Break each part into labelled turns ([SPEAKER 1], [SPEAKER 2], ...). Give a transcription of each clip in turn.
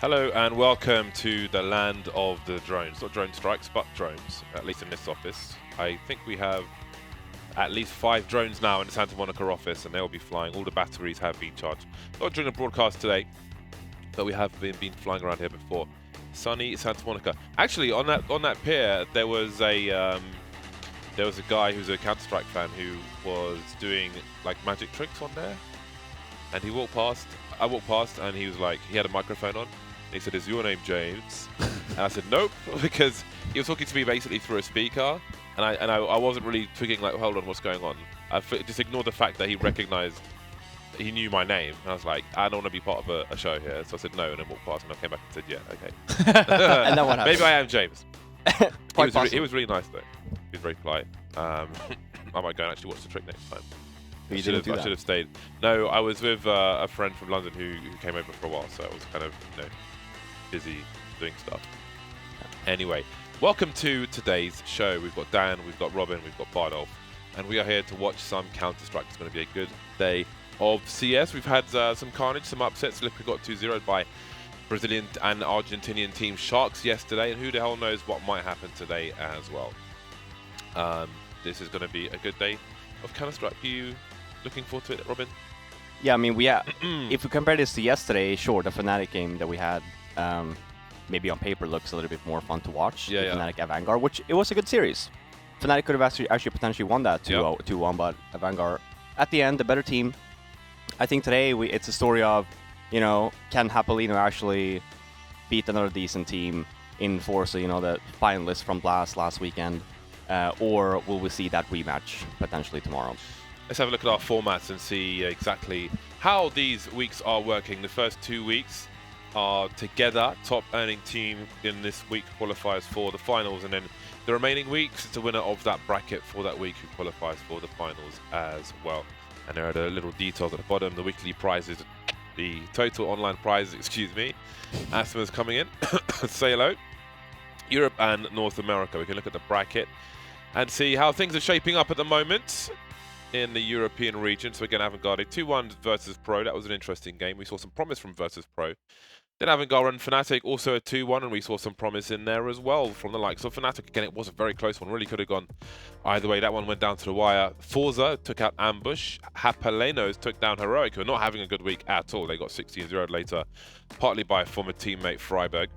[SPEAKER 1] Hello and welcome to the land of the drones. Not drone strikes, but drones, at least in this office. I think we have at least 5 drones now in the Santa Monica office, and they'll be flying. All the batteries have been charged. Not during the broadcast today, but we have been flying around here before. Sunny Santa Monica. Actually, on that pier, there was a guy who's a Counter-Strike fan who was doing like magic tricks on there, and he walked past. I walked past, and he was like, he had a microphone on. He said, "Is your name James?" And I said, "Nope," because he was talking to me basically through a speaker, and I wasn't really thinking like, hold on, what's going on? I just ignored the fact that he recognized, he knew my name, and I was like, I don't want to be part of a show here, so I said no, and then walked past, and I came back and said, yeah, okay.
[SPEAKER 2] And then what happened?
[SPEAKER 1] Maybe I am James. He was really nice though. He was very polite. I might go and actually watch the trick next time. I should have stayed. No, I was with a friend from London who came over for a while, so I was kind of busy doing stuff. Anyway, welcome to today's show. We've got Dan, we've got Robin, we've got Bardolph, and we are here to watch some Counter-Strike. It's going to be a good day of CS. We've had some carnage, some upsets. Liquid got 2-0'd by Brazilian and Argentinian team Sharks yesterday, and who the hell knows what might happen today as well. This is going to be a good day of Counter-Strike. Are you looking forward to it, Robin?
[SPEAKER 2] Yeah, I mean, if we compare this to yesterday, sure, the Fnatic game that we had, maybe on paper looks a little bit more fun to watch.
[SPEAKER 1] Yeah,
[SPEAKER 2] Fnatic at Vanguard, which it was a good series. Fnatic could have actually potentially won that 2-1, but Vanguard, at the end, the better team. I think today it's a story of, can Japaleno actually beat another decent team in forZe, the finalists from Blast last weekend, or will we see that rematch potentially tomorrow?
[SPEAKER 1] Let's have a look at our formats and see exactly how these weeks are working. The first 2 weeks are together. Top earning team in this week qualifies for the finals, and then the remaining weeks, it's the winner of that bracket for that week who qualifies for the finals as well. And there are the little details at the bottom, the weekly prizes, the total online prizes, excuse me. Asma's coming in. Say hello. Europe and North America. We can look at the bracket and see how things are shaping up at the moment in the European region. So again, Avantgarde 2-1 versus Pro. That was an interesting game. We saw some promise from versus Pro. Then Avantgarde and Fnatic also a 2-1, and we saw some promise in there as well from the likes of Fnatic. Again, it was a very close one. Really could have gone either way. That one went down to the wire. forZe took out Ambush. Japaleno took down Heroic, who are not having a good week at all. They got 16-0 later, partly by a former teammate Freiburg.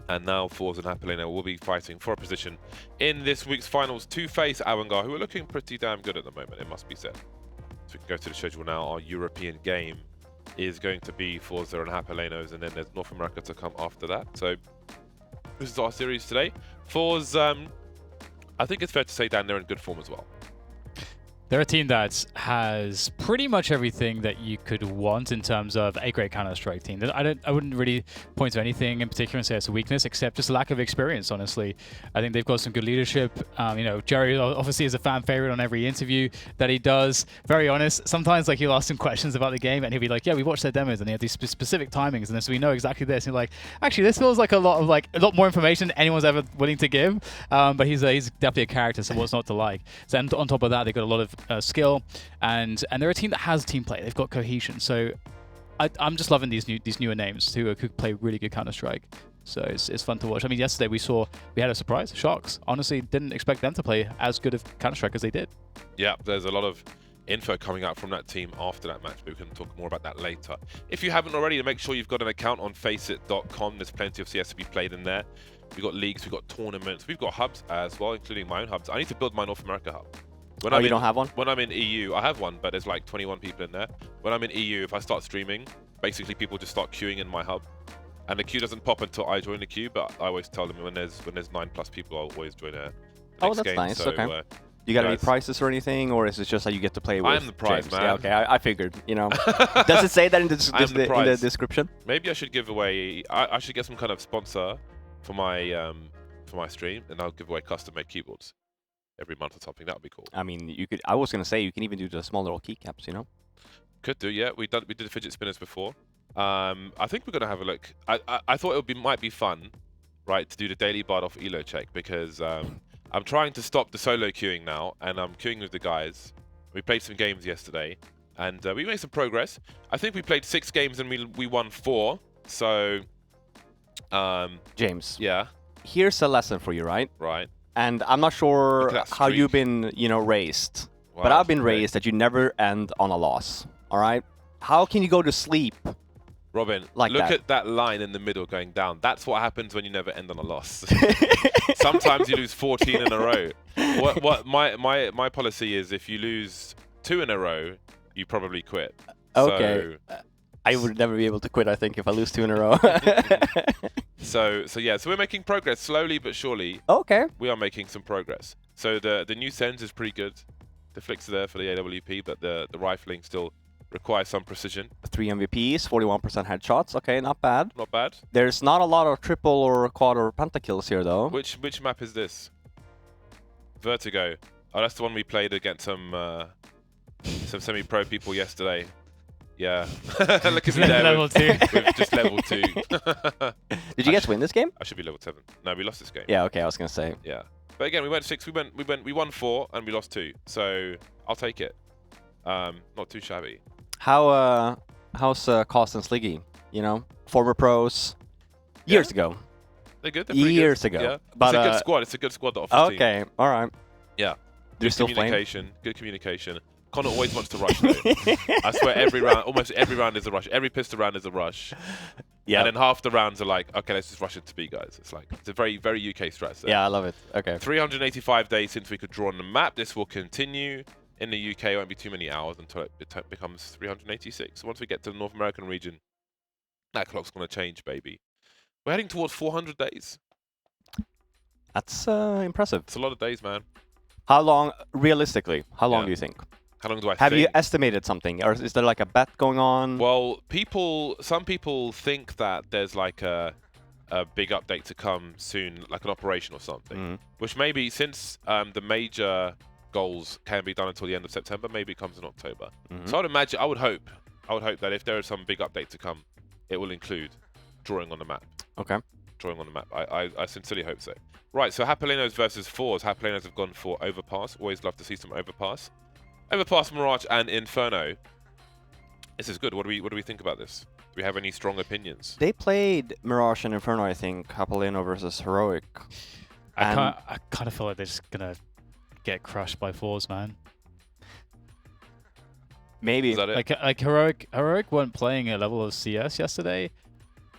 [SPEAKER 1] And now forZe and Japaleno will be fighting for a position in this week's finals to face Avantgarde, who are looking pretty damn good at the moment, it must be said. So we can go to the schedule now. Our European game is going to be forZe and Japalenos, and then there's North America to come after that. So this is our series today. forZe, I think it's fair to say, Dan, they're in good form as well.
[SPEAKER 3] They're a team that has pretty much everything that you could want in terms of a great Counter-Strike team. I wouldn't really point to anything in particular and say it's a weakness, except just lack of experience, honestly. I think they've got some good leadership. Jerry obviously is a fan favorite on every interview that he does. Very honest. Sometimes he'll ask him questions about the game and he'll be like, yeah, we watched their demos and they have these specific timings and so we know exactly this. And you're like, actually, this feels like a lot more information than anyone's ever willing to give. But he's definitely a character, so what's not to like? So on top of that, they've got a lot of skill, and they're a team that has team play. They've got cohesion. So I'm just loving these newer names who could play really good Counter-Strike. So it's fun to watch. I mean, yesterday we had a surprise. Sharks. Honestly, didn't expect them to play as good of Counter-Strike as they did. Yeah,
[SPEAKER 1] there's a lot of info coming out from that team after that match, but we can talk more about that later. If you haven't already, make sure you've got an account on FACEIT.com. There's plenty of CS to be played in there. We've got leagues, we've got tournaments, we've got hubs as well, including my own hubs. I need to build my North America hub.
[SPEAKER 2] You don't have one?
[SPEAKER 1] When I'm in EU, I have one, but there's like 21 people in there. When I'm in EU, if I start streaming, basically people just start queuing in my hub. And the queue doesn't pop until I join the queue, but I always tell them when there's 9+ people, I'll always join a
[SPEAKER 2] next game. Nice. So, okay. You got any prizes or anything, or is it just that you get to play with
[SPEAKER 1] I'm the prize, man.
[SPEAKER 2] Yeah, okay, I figured, Does it say that in the description?
[SPEAKER 1] Maybe I should give away, I should get some kind of sponsor for my stream, and I'll give away custom-made keyboards every month or something. That would be cool.
[SPEAKER 2] I mean, you could. I was gonna say you can even do the small little keycaps,
[SPEAKER 1] Could do, yeah. We did the fidget spinners before. I think we're gonna have a look. I thought it might be fun, right, to do the daily Bardolph elo check, because I'm trying to stop the solo queuing now, and I'm queuing with the guys. We played some games yesterday, and we made some progress. I think we played 6 games and we won 4. So
[SPEAKER 2] James,
[SPEAKER 1] Yeah.
[SPEAKER 2] here's a lesson for you, right?
[SPEAKER 1] Right.
[SPEAKER 2] And I'm not
[SPEAKER 1] Look
[SPEAKER 2] sure
[SPEAKER 1] at that
[SPEAKER 2] how
[SPEAKER 1] streak.
[SPEAKER 2] you've been, raised, but
[SPEAKER 1] Wow,
[SPEAKER 2] I've been
[SPEAKER 1] okay.
[SPEAKER 2] raised that you never end on a loss. All right? How can you go to sleep?
[SPEAKER 1] Robin,
[SPEAKER 2] Like
[SPEAKER 1] look
[SPEAKER 2] that.
[SPEAKER 1] at that line in the middle going down. That's what happens when you never end on a loss. Sometimes you lose 14 in a row. What my policy is, if you lose 2 in a row, you probably quit.
[SPEAKER 2] Okay. I would never be able to quit, I think, if I lose 2 in a row.
[SPEAKER 1] So we're making progress slowly but surely.
[SPEAKER 2] Okay.
[SPEAKER 1] We are making some progress. So the new Sens is pretty good. The flicks are there for the AWP, but the rifling still requires some precision.
[SPEAKER 2] 3 MVPs, 41% headshots. Okay, not bad.
[SPEAKER 1] Not bad.
[SPEAKER 2] There's not a lot of triple or quad or pentakills here, though.
[SPEAKER 1] Which map is this? Vertigo. Oh, that's the one we played against some semi-pro people yesterday. Yeah. Look at me there.
[SPEAKER 3] Level 2.
[SPEAKER 1] With just level 2.
[SPEAKER 2] Did you guys win this game?
[SPEAKER 1] I should be level 7. No, we lost this game.
[SPEAKER 2] Yeah, okay, I was going to say.
[SPEAKER 1] Yeah. But again, we went 6. We won 4 and we lost 2. So I'll take it. Not too shabby.
[SPEAKER 2] How's Cost and Sliggy? Former pros. Years ago.
[SPEAKER 1] They're good. They're pretty
[SPEAKER 2] Years
[SPEAKER 1] good.
[SPEAKER 2] ago.
[SPEAKER 1] Yeah.
[SPEAKER 2] But,
[SPEAKER 1] it's a good squad. It's a good squad that offers team.
[SPEAKER 2] Okay, all right.
[SPEAKER 1] Yeah.
[SPEAKER 2] They're
[SPEAKER 1] Good
[SPEAKER 2] still playing.
[SPEAKER 1] communication. Good communication. Connor always wants to rush though. I swear almost every round is a rush. Every pistol round is a rush.
[SPEAKER 2] Yeah.
[SPEAKER 1] And then half the rounds are like, okay, let's just rush it to B, guys. It's a very, very UK strat.
[SPEAKER 2] Yeah, I love it. Okay.
[SPEAKER 1] 385 days since we could draw on the map. This will continue. In the UK, it won't be too many hours until it becomes 386. Once we get to the North American region, that clock's going to change, baby. We're heading towards 400 days.
[SPEAKER 2] That's impressive.
[SPEAKER 1] It's a lot of days, man.
[SPEAKER 2] How long, realistically, how long do you think?
[SPEAKER 1] How long do I
[SPEAKER 2] Have
[SPEAKER 1] think?
[SPEAKER 2] you estimated something? Or is there like a bet going on?
[SPEAKER 1] Well, some people think that there's like a big update to come soon, like an operation or something, which maybe since the major goals can be done until the end of September, maybe it comes in October. So I would hope that if there is some big update to come, it will include drawing on the map.
[SPEAKER 2] Okay.
[SPEAKER 1] Drawing on the map. I sincerely hope so. Right, so Japalenos versus forZe. Japalenos have gone for Overpass. Always love to see some Overpass. Overpass, Mirage, and Inferno. This is good. What do we think about this? Do we have any strong opinions?
[SPEAKER 2] They played Mirage and Inferno, I think. Japaleno versus Heroic.
[SPEAKER 3] I kind of feel like they're just gonna get crushed by forZe, man.
[SPEAKER 2] Maybe.
[SPEAKER 1] Is that it?
[SPEAKER 3] Like Heroic weren't playing a level of CS yesterday,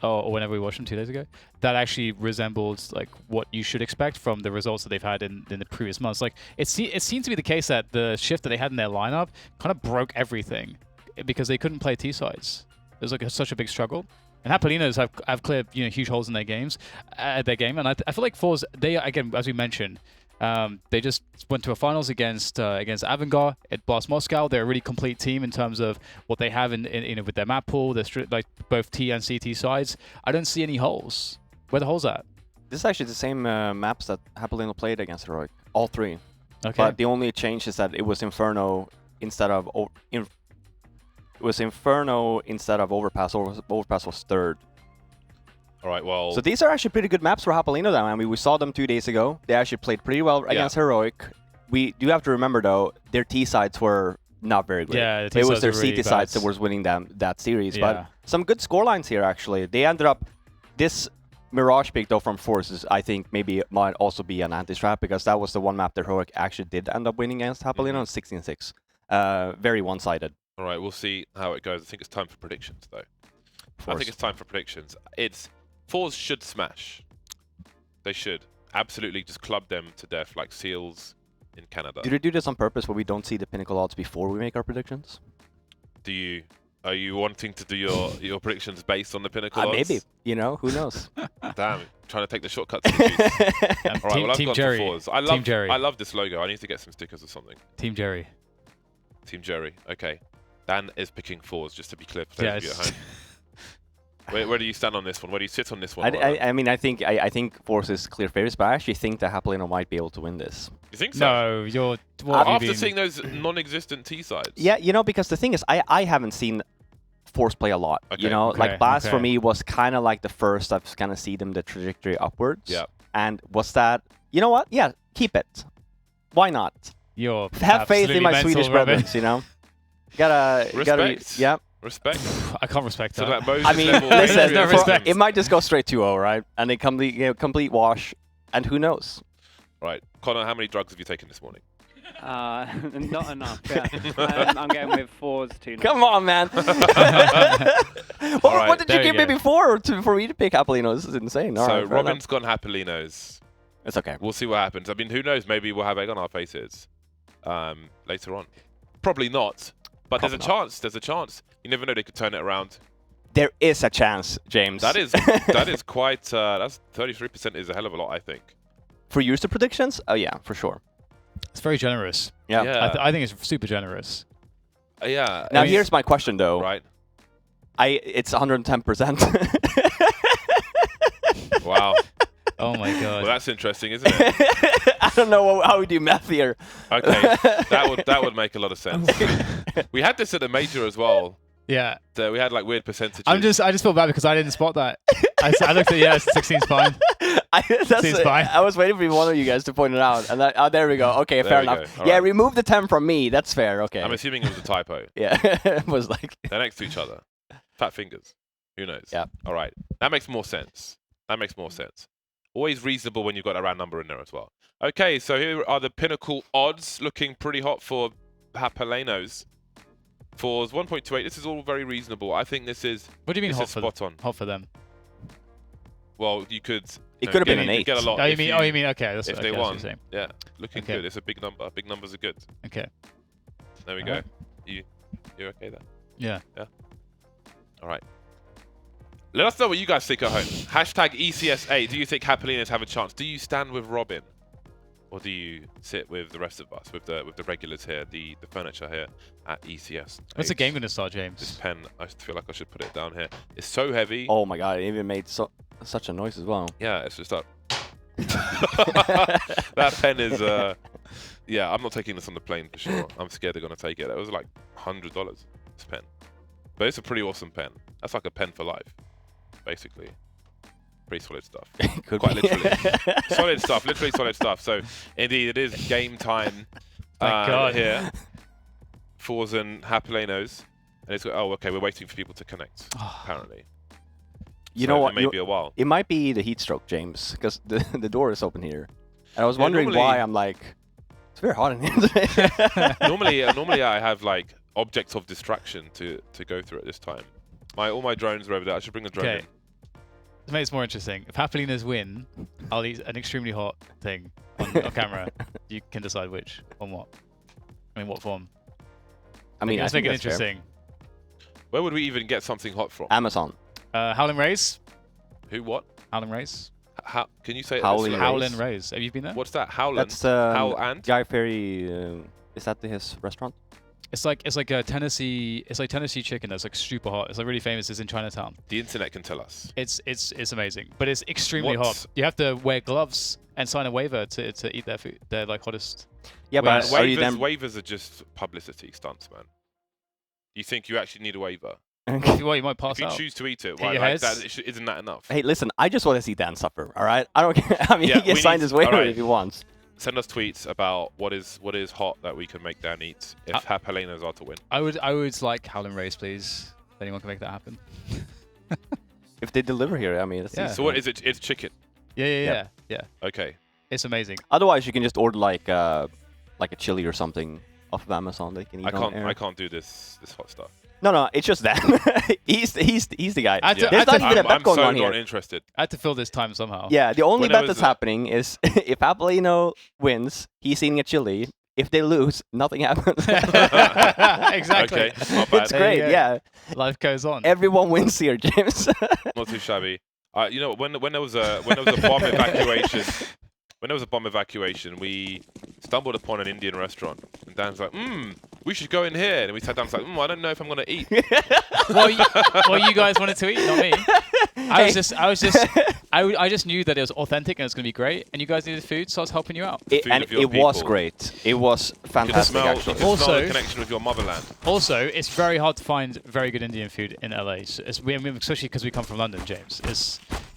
[SPEAKER 3] or whenever we watched them 2 days ago, that actually resembled like what you should expect from the results that they've had in the previous months. Like it seemed to be the case that the shift that they had in their lineup kind of broke everything because they couldn't play T sides. It was like such a big struggle. And Japalenos have cleared huge holes in their game, and I feel like forZe, they again, as we mentioned, they just went to a finals against Avangard at Blast Moscow. They're a really complete team in terms of what they have in with their map pool. They're like both T and CT sides. I don't see any holes. Where the holes at?
[SPEAKER 2] This is actually the same maps that Japaleno played against Heroic. All 3.
[SPEAKER 3] Okay.
[SPEAKER 2] But the only change is that it was Inferno instead of Overpass. Overpass was 3rd.
[SPEAKER 1] All right, well...
[SPEAKER 2] So these are actually pretty good maps for Japaleno then. I mean, we saw them 2 days ago. They actually played pretty well against Heroic. We do have to remember, though, their T sides were not very good.
[SPEAKER 3] Yeah,
[SPEAKER 2] it was their CT sides that was winning them that series.
[SPEAKER 3] Yeah.
[SPEAKER 2] But some good scorelines here, actually. They ended up... This Mirage pick, though, from forZe, I think maybe might also be an anti-strat, because that was the one map that Heroic actually did end up winning against Japaleno on 16-6. Very one-sided.
[SPEAKER 1] All right, we'll see how it goes. I think it's time for predictions, though. I think it's time for predictions. forZe should smash. They should. Absolutely just club them to death like seals in Canada.
[SPEAKER 2] Do they do this on purpose where we don't see the pinnacle odds before we make our predictions?
[SPEAKER 1] Are you wanting to do your predictions based on the pinnacle odds?
[SPEAKER 2] Maybe. Who knows?
[SPEAKER 1] Damn, trying to take the shortcut to the juice. All right, well, I've
[SPEAKER 3] Team
[SPEAKER 1] gone
[SPEAKER 3] Jerry.
[SPEAKER 1] for forZe. I love this logo. I need to get some stickers or something.
[SPEAKER 3] Team Jerry.
[SPEAKER 1] Team Jerry. Okay. Dan is picking forZe, just to be clear for those of you at home. Where do you stand on this one? Where do you sit on this one?
[SPEAKER 2] I mean, I think forZe is clear favorites, but I actually think that Japaleno might be able to win this.
[SPEAKER 1] You think so?
[SPEAKER 3] No, you're...
[SPEAKER 1] After seeing those non-existent T sides?
[SPEAKER 2] Yeah, because the thing is, I haven't seen forZe play a lot.
[SPEAKER 1] Okay.
[SPEAKER 2] Like Blast for me was kind of like the first I've kind of seen them the trajectory upwards.
[SPEAKER 1] Yeah.
[SPEAKER 2] And was that, you know what? Yeah, keep it. Why not?
[SPEAKER 3] You're
[SPEAKER 2] have faith in my
[SPEAKER 3] mental,
[SPEAKER 2] Swedish
[SPEAKER 3] Robin.
[SPEAKER 2] brothers, You gotta,
[SPEAKER 1] Respect.
[SPEAKER 2] yeah.
[SPEAKER 1] Respect.
[SPEAKER 3] I can't respect
[SPEAKER 1] So
[SPEAKER 3] that.
[SPEAKER 1] that Moses
[SPEAKER 2] I mean,
[SPEAKER 1] level
[SPEAKER 2] listen,
[SPEAKER 1] Adrian
[SPEAKER 3] no
[SPEAKER 2] for-
[SPEAKER 3] respect.
[SPEAKER 2] it might just go straight 2-0, right? And they complete wash, and who knows?
[SPEAKER 1] Right. Connor, how many drugs have you taken this morning?
[SPEAKER 4] Not enough. Yeah. I'm going with forZe 2.
[SPEAKER 2] Come on, man.
[SPEAKER 1] Alright,
[SPEAKER 2] what did you
[SPEAKER 3] there you
[SPEAKER 2] give me
[SPEAKER 3] go.
[SPEAKER 2] before for me to pick Japaleno? This is insane. All
[SPEAKER 1] So
[SPEAKER 2] right, fair enough.
[SPEAKER 1] Robin's gone Japalenos.
[SPEAKER 2] It's okay.
[SPEAKER 1] We'll see what happens. I mean, who knows? Maybe we'll have egg on our faces later on. Probably not. But
[SPEAKER 2] Probably
[SPEAKER 1] there's a chance. There's a chance. You never know. They could turn it around.
[SPEAKER 2] There is a chance, James.
[SPEAKER 1] That is quite. That's 33% is a hell of a lot, I think.
[SPEAKER 2] For user predictions? Oh yeah, for sure.
[SPEAKER 3] It's very generous.
[SPEAKER 2] Yeah.
[SPEAKER 1] Yeah.
[SPEAKER 3] I think it's super generous.
[SPEAKER 1] Yeah.
[SPEAKER 2] Now
[SPEAKER 1] I mean,
[SPEAKER 2] here's my question though.
[SPEAKER 1] right.
[SPEAKER 2] It's 110%.
[SPEAKER 1] Wow.
[SPEAKER 3] Oh my god.
[SPEAKER 1] Well, that's interesting, isn't it?
[SPEAKER 2] I don't know how we do math here.
[SPEAKER 1] Okay, that would make a lot of sense. We had this at the major as well.
[SPEAKER 3] Yeah.
[SPEAKER 1] We had like weird percentages.
[SPEAKER 3] I just feel bad because I didn't spot that. I looked at 16's fine. Seems fine.
[SPEAKER 2] I was waiting for one of you guys to point it out, and there we go. Okay,
[SPEAKER 1] There
[SPEAKER 2] fair
[SPEAKER 1] we
[SPEAKER 2] enough.
[SPEAKER 1] go. All
[SPEAKER 2] Yeah,
[SPEAKER 1] right.
[SPEAKER 2] remove the 10 from me. That's fair. Okay.
[SPEAKER 1] I'm assuming it was a typo.
[SPEAKER 2] Yeah, it was like.
[SPEAKER 1] They're next to each other. Fat fingers. Who knows?
[SPEAKER 2] Yeah.
[SPEAKER 1] All right. That makes more sense. That makes more sense. Always reasonable when you've got a round number in there as well. Okay, so here are the pinnacle odds, looking pretty hot for Japalenos. forZe 1.28. This is all very reasonable. I think this is.
[SPEAKER 3] What do you mean
[SPEAKER 1] this
[SPEAKER 3] hot
[SPEAKER 1] is
[SPEAKER 3] for
[SPEAKER 1] spot on.
[SPEAKER 3] Hot for them?
[SPEAKER 1] Well, you could.
[SPEAKER 2] It could have been
[SPEAKER 1] get-
[SPEAKER 2] an
[SPEAKER 1] you
[SPEAKER 2] 8.
[SPEAKER 1] Get a lot
[SPEAKER 3] Oh, you
[SPEAKER 1] if
[SPEAKER 3] mean? Oh, you mean? Okay. That's
[SPEAKER 1] if
[SPEAKER 3] okay,
[SPEAKER 1] they
[SPEAKER 3] that's what
[SPEAKER 1] won.
[SPEAKER 3] you're saying.
[SPEAKER 1] Yeah, looking
[SPEAKER 3] Okay.
[SPEAKER 1] good. It's a big number. Big numbers are good.
[SPEAKER 3] Okay.
[SPEAKER 1] There we go.
[SPEAKER 3] Alright.
[SPEAKER 1] You okay there?
[SPEAKER 3] Yeah.
[SPEAKER 1] All right. Let us know what you guys think at home. Hashtag ECS8. Do you think Japalenos have a chance? Do you stand with Robin? Or do you sit with the rest of us, with the regulars here, the furniture here at ECS?
[SPEAKER 3] When's the game going to start,
[SPEAKER 1] This
[SPEAKER 3] James?
[SPEAKER 1] pen, I feel like I should put it down here. It's so heavy.
[SPEAKER 2] Oh my god! It even made such a noise as well.
[SPEAKER 1] Yeah, it's just up. That pen is, yeah, I'm not taking this on the plane for sure. I'm scared they're going to take it. It was like $100, this pen. But it's a pretty awesome pen. That's like a pen for life, basically. Pretty solid stuff.
[SPEAKER 2] Could
[SPEAKER 1] Quite
[SPEAKER 2] be.
[SPEAKER 1] literally. Solid stuff, literally solid stuff. So, indeed, it is game time
[SPEAKER 3] Thank God.
[SPEAKER 1] here. forZe and Japalenos. And it's, oh, okay, we're waiting for people to connect, apparently.
[SPEAKER 2] You
[SPEAKER 1] So
[SPEAKER 2] know what?
[SPEAKER 1] It may be a while.
[SPEAKER 2] It might be the heat stroke, James, because the door is open here. And I was
[SPEAKER 1] Yeah,
[SPEAKER 2] wondering
[SPEAKER 1] normally-
[SPEAKER 2] why. I'm like, it's very hot in here today.
[SPEAKER 1] normally I have like objects of distraction to go through at this time. All my drones are over there. I should bring the drone
[SPEAKER 3] Okay.
[SPEAKER 1] in.
[SPEAKER 3] To make this more interesting, if Japalenos win, I'll eat an extremely hot thing on camera. You can decide which, on what. I mean, what form.
[SPEAKER 2] I mean, I
[SPEAKER 3] Let's
[SPEAKER 2] think
[SPEAKER 3] make it
[SPEAKER 2] that's fair.
[SPEAKER 3] interesting.
[SPEAKER 1] Where would we even get something hot from?
[SPEAKER 2] Amazon.
[SPEAKER 3] Howlin' Rays.
[SPEAKER 1] Who? What?
[SPEAKER 3] Howlin' Rays.
[SPEAKER 1] How? Can you say it?
[SPEAKER 2] Howling
[SPEAKER 1] slow?
[SPEAKER 2] Rays.
[SPEAKER 3] Howlin' Rays. Have you been there?
[SPEAKER 1] What's that? Howlin'?
[SPEAKER 2] That's
[SPEAKER 1] Howl and?
[SPEAKER 2] Guy Ferry. Is that his restaurant?
[SPEAKER 3] It's like a Tennessee. It's like Tennessee chicken that's like super hot. It's like really famous. It's in Chinatown.
[SPEAKER 1] The internet can tell us.
[SPEAKER 3] It's amazing, but it's extremely
[SPEAKER 1] What's-
[SPEAKER 3] hot. You have to wear gloves and sign a waiver to eat their food. They're like hottest.
[SPEAKER 2] Yeah,
[SPEAKER 3] Well,
[SPEAKER 2] but are you
[SPEAKER 1] Waivers are just publicity stunts, man. You think you actually need a waiver?
[SPEAKER 3] Well, you might pass
[SPEAKER 1] If you
[SPEAKER 3] out.
[SPEAKER 1] choose to eat it,
[SPEAKER 3] Hit
[SPEAKER 1] why,
[SPEAKER 3] your
[SPEAKER 1] like
[SPEAKER 3] heads.
[SPEAKER 1] that, isn't that enough?
[SPEAKER 2] Hey, listen, I just want to see Dan suffer. All right, I don't care. I mean,
[SPEAKER 1] Yeah,
[SPEAKER 2] he can
[SPEAKER 1] we
[SPEAKER 2] sign
[SPEAKER 1] need-
[SPEAKER 2] his waiver
[SPEAKER 1] alright.
[SPEAKER 2] if he wants.
[SPEAKER 1] Send us tweets about what is hot that we can make Dan eat if Japalenos are to win.
[SPEAKER 3] I would like Howlin' Rays, please. If anyone can make that happen.
[SPEAKER 2] If they deliver here, I mean, that's
[SPEAKER 3] Yeah.
[SPEAKER 2] easy.
[SPEAKER 1] So what is it? It's chicken.
[SPEAKER 3] Yeah.
[SPEAKER 1] Okay.
[SPEAKER 3] It's amazing.
[SPEAKER 2] Otherwise, you can just order like a chili or something off of Amazon that you can eat on air.
[SPEAKER 1] I can't do this hot stuff.
[SPEAKER 2] No, it's just that. he's the guy.
[SPEAKER 3] I had to-
[SPEAKER 2] There's
[SPEAKER 3] I
[SPEAKER 2] not
[SPEAKER 3] had to-
[SPEAKER 2] even a bet
[SPEAKER 1] I'm
[SPEAKER 2] going
[SPEAKER 1] so
[SPEAKER 2] on here.
[SPEAKER 1] not interested.
[SPEAKER 3] I had to fill this time somehow.
[SPEAKER 2] Yeah, the only
[SPEAKER 1] When
[SPEAKER 2] bet
[SPEAKER 1] was
[SPEAKER 2] that's
[SPEAKER 1] it?
[SPEAKER 2] happening is if Japaleno wins, he's eating a chili. If they lose, nothing happens.
[SPEAKER 3] Exactly.
[SPEAKER 1] Okay, not bad.
[SPEAKER 2] It's
[SPEAKER 3] There you
[SPEAKER 2] great,
[SPEAKER 3] go.
[SPEAKER 2] yeah.
[SPEAKER 3] Life goes on.
[SPEAKER 2] Everyone wins here, James.
[SPEAKER 1] Not too shabby. You know, when there was a bomb evacuation, we stumbled upon an Indian restaurant, and Dan's like, we should go in here. And we sat down and was like, I don't know if I'm gonna eat.
[SPEAKER 3] well, you guys wanted to eat, not me. I just knew that it was authentic and it was gonna be great, and you guys needed food, so I was helping you out.
[SPEAKER 1] Food
[SPEAKER 2] And
[SPEAKER 1] of your
[SPEAKER 2] it was
[SPEAKER 1] people.
[SPEAKER 2] great. It was
[SPEAKER 1] You can
[SPEAKER 2] fantastic,
[SPEAKER 1] smell, you
[SPEAKER 2] actually.
[SPEAKER 1] can smell
[SPEAKER 3] Also-
[SPEAKER 1] the connection with your motherland.
[SPEAKER 3] Also, it's very hard to find very good Indian food in LA, especially because we come from London, James.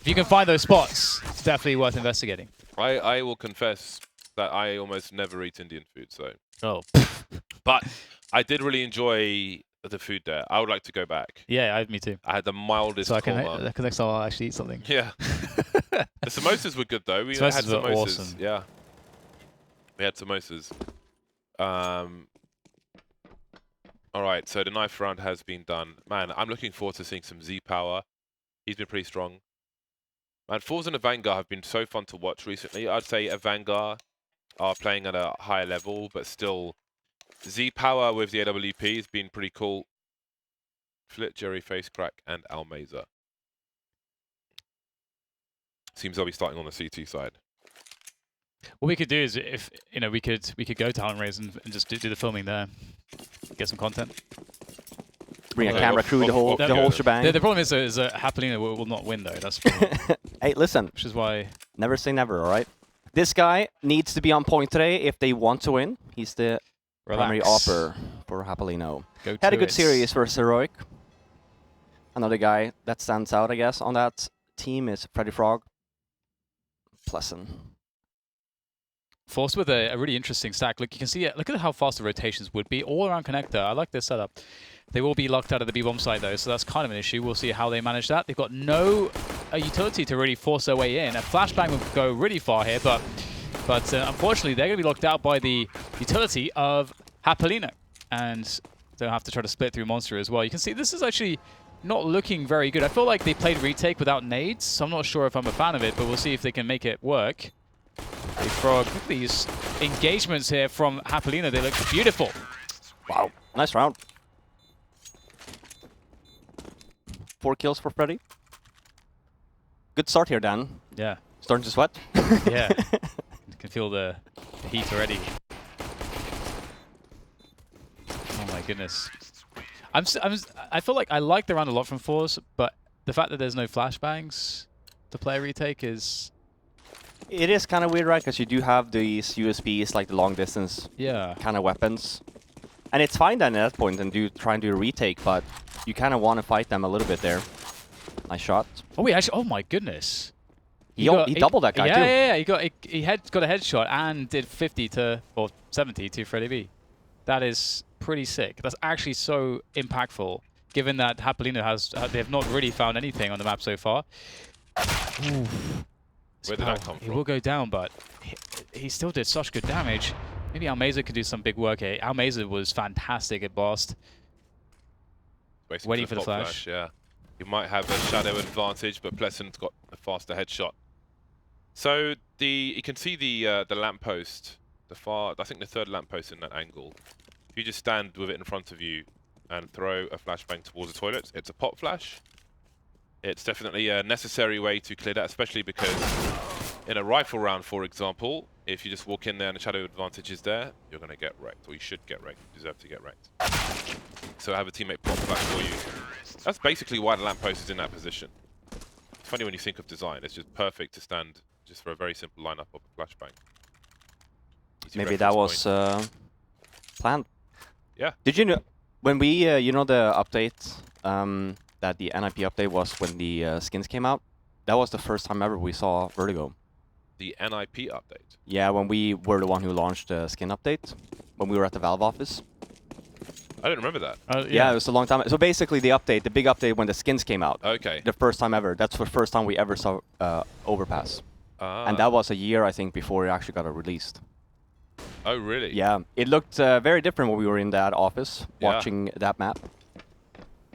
[SPEAKER 3] If you can find those spots, it's definitely worth investigating.
[SPEAKER 1] I will confess that I almost never eat Indian food, so.
[SPEAKER 3] Oh,
[SPEAKER 1] But I did really enjoy the food there. I would like to go back.
[SPEAKER 3] Yeah, me too.
[SPEAKER 1] I had the mildest
[SPEAKER 3] So I can
[SPEAKER 1] korma.
[SPEAKER 3] next time I'll actually eat something.
[SPEAKER 1] Yeah. The samosas were good though. We had
[SPEAKER 3] Samosas were
[SPEAKER 1] samosas.
[SPEAKER 3] awesome.
[SPEAKER 1] Yeah. We had samosas. All right, so the knife round has been done. Man, I'm looking forward to seeing some Z power. He's been pretty strong. Man, forZe and Vanguard have been so fun to watch recently. I'd say Vanguard are playing at a higher level, but still Z power with the AWP has been pretty cool. Flit, Jerry, Face Crack, and Almeza. Seems they'll be starting on the CT side.
[SPEAKER 3] What we could do is, if we could go to Talent Raise and just do the filming there, get some content.
[SPEAKER 2] Bring a
[SPEAKER 1] Okay,
[SPEAKER 2] camera crew, the whole shebang.
[SPEAKER 3] The problem is that Japaleno will not win though. That's the problem.
[SPEAKER 2] Hey, listen.
[SPEAKER 3] Which is why.
[SPEAKER 2] Never say never, all right? This guy needs to be on point today if they want to win. He's the primary offer for Japaleno. Had a good series versus Heroic. Another guy that stands out, I guess, on that team is Freddy Frog. Pleasant.
[SPEAKER 3] forZe with a really interesting stack. Look, you can see it. Look at how fast the rotations would be all around connector. I like this setup. They will be locked out of the B-bomb side though, so that's kind of an issue. We'll see how they manage that. They've got no utility to really force their way in. A flashbang would go really far here, but unfortunately they're going to be locked out by the utility of Japaleno, and they'll have to try to split through Monster as well. You can see this is actually not looking very good. I feel like they played retake without nades, so I'm not sure if I'm a fan of it, but we'll see if they can make it work. Big Frog, look at these engagements here from Japaleno. They look beautiful.
[SPEAKER 2] Wow, nice round. 4 kills for Freddy. Good start here, Dan.
[SPEAKER 3] Yeah.
[SPEAKER 2] Starting to sweat.
[SPEAKER 3] Yeah. You can feel the heat already. Oh my goodness. I feel like I like the round a lot from forZe, but the fact that there's no flashbangs to play a retake is...
[SPEAKER 2] It is kind of weird, right? Because you do have these USBs, like the long distance kind of weapons. And it's fine then at that point and try and do a retake, but you kind of want to fight them a little bit there. Nice shot.
[SPEAKER 3] Oh, wait, actually, oh my goodness.
[SPEAKER 2] He doubled that guy too.
[SPEAKER 3] Yeah, he got a headshot and did 50 to, or 70 to Freddy B. That is pretty sick. That's actually so impactful, given that Japaleno they have not really found anything on the map so far. Ooh.
[SPEAKER 1] Where did that come from?
[SPEAKER 3] He will go down, but he still did such good damage. Maybe Almeza could do some big work here. Almeza was fantastic at Blast. Waiting for the flash.
[SPEAKER 1] Yeah. You might have a shadow advantage, but Pleasant's got a faster headshot. So you can see the lamppost, I think the third lamppost in that angle. If you just stand with it in front of you and throw a flashbang towards the toilets, it's a pop flash. It's definitely a necessary way to clear that, especially because in a rifle round, for example, if you just walk in there and the shadow advantage is there, you're going to get wrecked, or you should get wrecked. You deserve to get wrecked. So have a teammate pop flash for you. That's basically why the lamppost is in that position. It's funny when you think of design. It's just perfect to stand just for a very simple lineup of a flashbang.
[SPEAKER 2] Maybe that was planned.
[SPEAKER 1] Yeah.
[SPEAKER 2] Did you know when we, you know, the update that the NIP update was when the skins came out? That was the first time ever we saw Vertigo.
[SPEAKER 1] The NIP update?
[SPEAKER 2] Yeah, when we were the one who launched the skin update, when we were at the Valve office.
[SPEAKER 1] I don't remember that.
[SPEAKER 2] Yeah, it was a long time. So basically the update, the big update when the skins came out.
[SPEAKER 1] Okay.
[SPEAKER 2] The first time ever. That's the first time we ever saw Overpass. And that was a year, I think, before it actually got released.
[SPEAKER 1] Oh, really?
[SPEAKER 2] Yeah. It looked very different when we were in that office watching that map.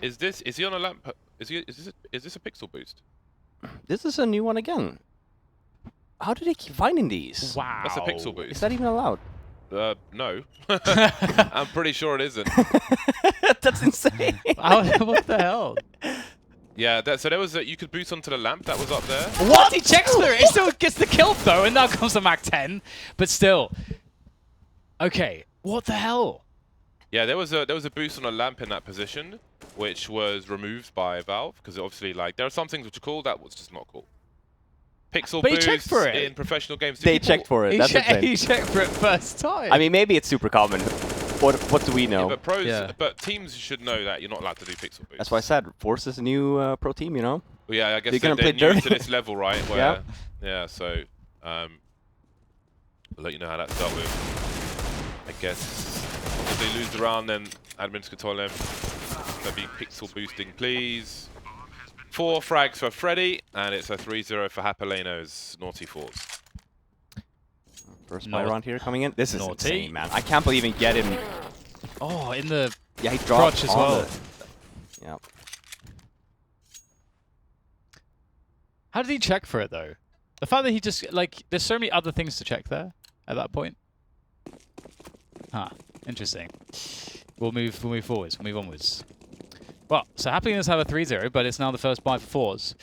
[SPEAKER 1] Is he on a lamp? Is this a pixel boost?
[SPEAKER 2] This is a new one again. How do they keep finding these?
[SPEAKER 3] Wow.
[SPEAKER 1] That's a pixel boost.
[SPEAKER 2] Is that even allowed?
[SPEAKER 1] No. I'm pretty sure it isn't.
[SPEAKER 2] That's insane.
[SPEAKER 3] What the hell?
[SPEAKER 1] Yeah, so there was you could boost onto the lamp that was up there.
[SPEAKER 3] What? He checks through it. He still gets the kill though, and now comes the Mach 10. But still. Okay. What the hell?
[SPEAKER 1] Yeah, there was a boost on a lamp in that position, which was removed by Valve because obviously, like, there are some things which are cool. That was just not cool. Pixel boost
[SPEAKER 3] checked for it.
[SPEAKER 1] in professional games.
[SPEAKER 2] They checked for it. That's insane.
[SPEAKER 3] He checked for it first time.
[SPEAKER 2] I mean, maybe it's super common. What do we know?
[SPEAKER 1] Yeah, but teams should know that you're not allowed to do pixel boost.
[SPEAKER 2] That's why I said forZe is a new pro team, you know?
[SPEAKER 1] Well, yeah, I guess
[SPEAKER 2] they're
[SPEAKER 1] new to this level, right? Where, yeah, so I'll let you know how that's dealt with. I guess If they lose the round, then admins can tell them there'll be pixel boosting, please. 4 frags for Freddy, and it's a 3-0 for Japaleno's Naughty Force.
[SPEAKER 2] First buy round here coming in. This is insane, man. I can't believe he get him.
[SPEAKER 3] Oh, in the
[SPEAKER 2] he dropped
[SPEAKER 3] crotch as well.
[SPEAKER 2] Yeah.
[SPEAKER 3] How did he check for it though? The fact that he just there's so many other things to check there at that point. Huh. Interesting. We'll move forwards. We'll move onwards. Well, so Japalenos have a 3-0, but it's now the first buy for forZe.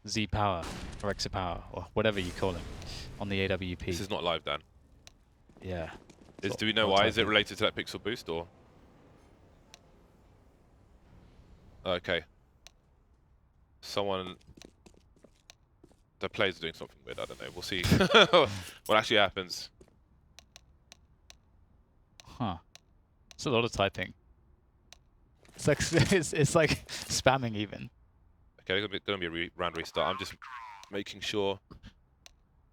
[SPEAKER 3] Z Power or Exit Power or whatever you call him on the AWP.
[SPEAKER 1] This is not live, Dan.
[SPEAKER 3] Yeah.
[SPEAKER 1] Do we know why? Is it related to that pixel boost or? Okay. Someone. The players are doing something weird. I don't know. We'll see what actually happens.
[SPEAKER 3] Huh. It's a lot of typing. It's like it's like spamming even.
[SPEAKER 1] Okay, there's going to be a round restart. I'm just making sure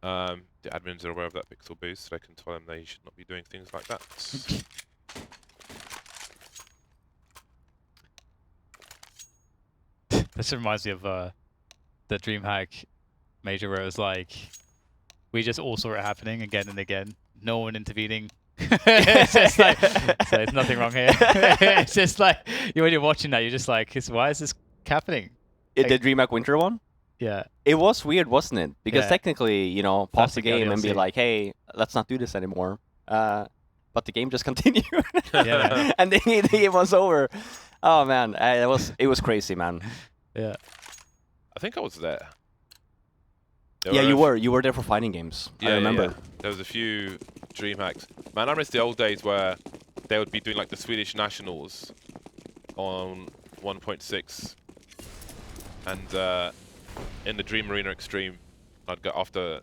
[SPEAKER 1] the admins are aware of that pixel boost, so they can tell them they should not be doing things like that.
[SPEAKER 3] This reminds me of the DreamHack major where it was like, we just all saw it happening again and again. No one intervening. It's just like, so there's nothing wrong here. It's just like, when you're watching that, you're just like, why is this happening?
[SPEAKER 2] The DreamHack Winter one?
[SPEAKER 3] Yeah.
[SPEAKER 2] It was weird, wasn't it? Because technically, you know, pause the game and be like, hey, let's not do this anymore. But the game just continued.
[SPEAKER 3] Yeah.
[SPEAKER 2] And the game was over. Oh, man. It was crazy, man.
[SPEAKER 3] Yeah.
[SPEAKER 1] I think I was there.
[SPEAKER 2] Yeah, you were. You were there for fighting games.
[SPEAKER 1] Yeah,
[SPEAKER 2] I remember.
[SPEAKER 1] Yeah. There was a few DreamHacks. Man, I miss the old days where they would be doing like the Swedish nationals on 1.6, and in the Dream Arena Extreme, I'd go after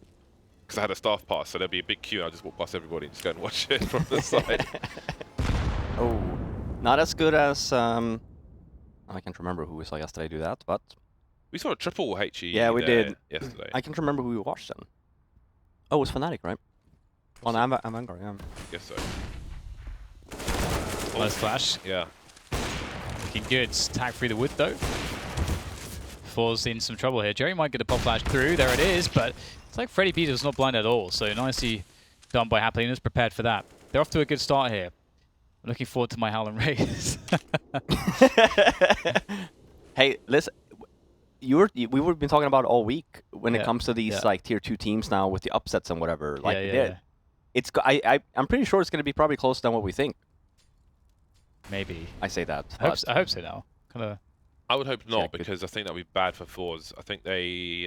[SPEAKER 1] because I had a staff pass, so there'd be a big queue. And I'd just walk past everybody and just go and watch it from the side.
[SPEAKER 2] Oh, not as good as I can't remember who we saw yesterday do that, but.
[SPEAKER 1] We saw a triple HE.
[SPEAKER 2] Yeah, we did
[SPEAKER 1] yesterday.
[SPEAKER 2] I can't remember who we watched then. Oh, it was Fnatic, right? On Vanguard, yeah.
[SPEAKER 1] I guess so.
[SPEAKER 3] Nice flash.
[SPEAKER 1] Yeah.
[SPEAKER 3] Looking good. Tag through the wood though. forZe in some trouble here. Jerry might get a pop flash through. There it is, but it's like Freddy Peters not blind at all. So nicely done by Japalenos, prepared for that. They're off to a good start here. I'm looking forward to my Howlin' Rays.
[SPEAKER 2] Hey, listen. We've been talking about all week when it comes to these like tier 2 teams now with the upsets and whatever. Like, I'm pretty sure it's going to be probably closer than what we think.
[SPEAKER 3] Maybe.
[SPEAKER 2] I say that.
[SPEAKER 3] I hope so now.
[SPEAKER 1] I would hope not, because I think that would be bad for forZe. I think they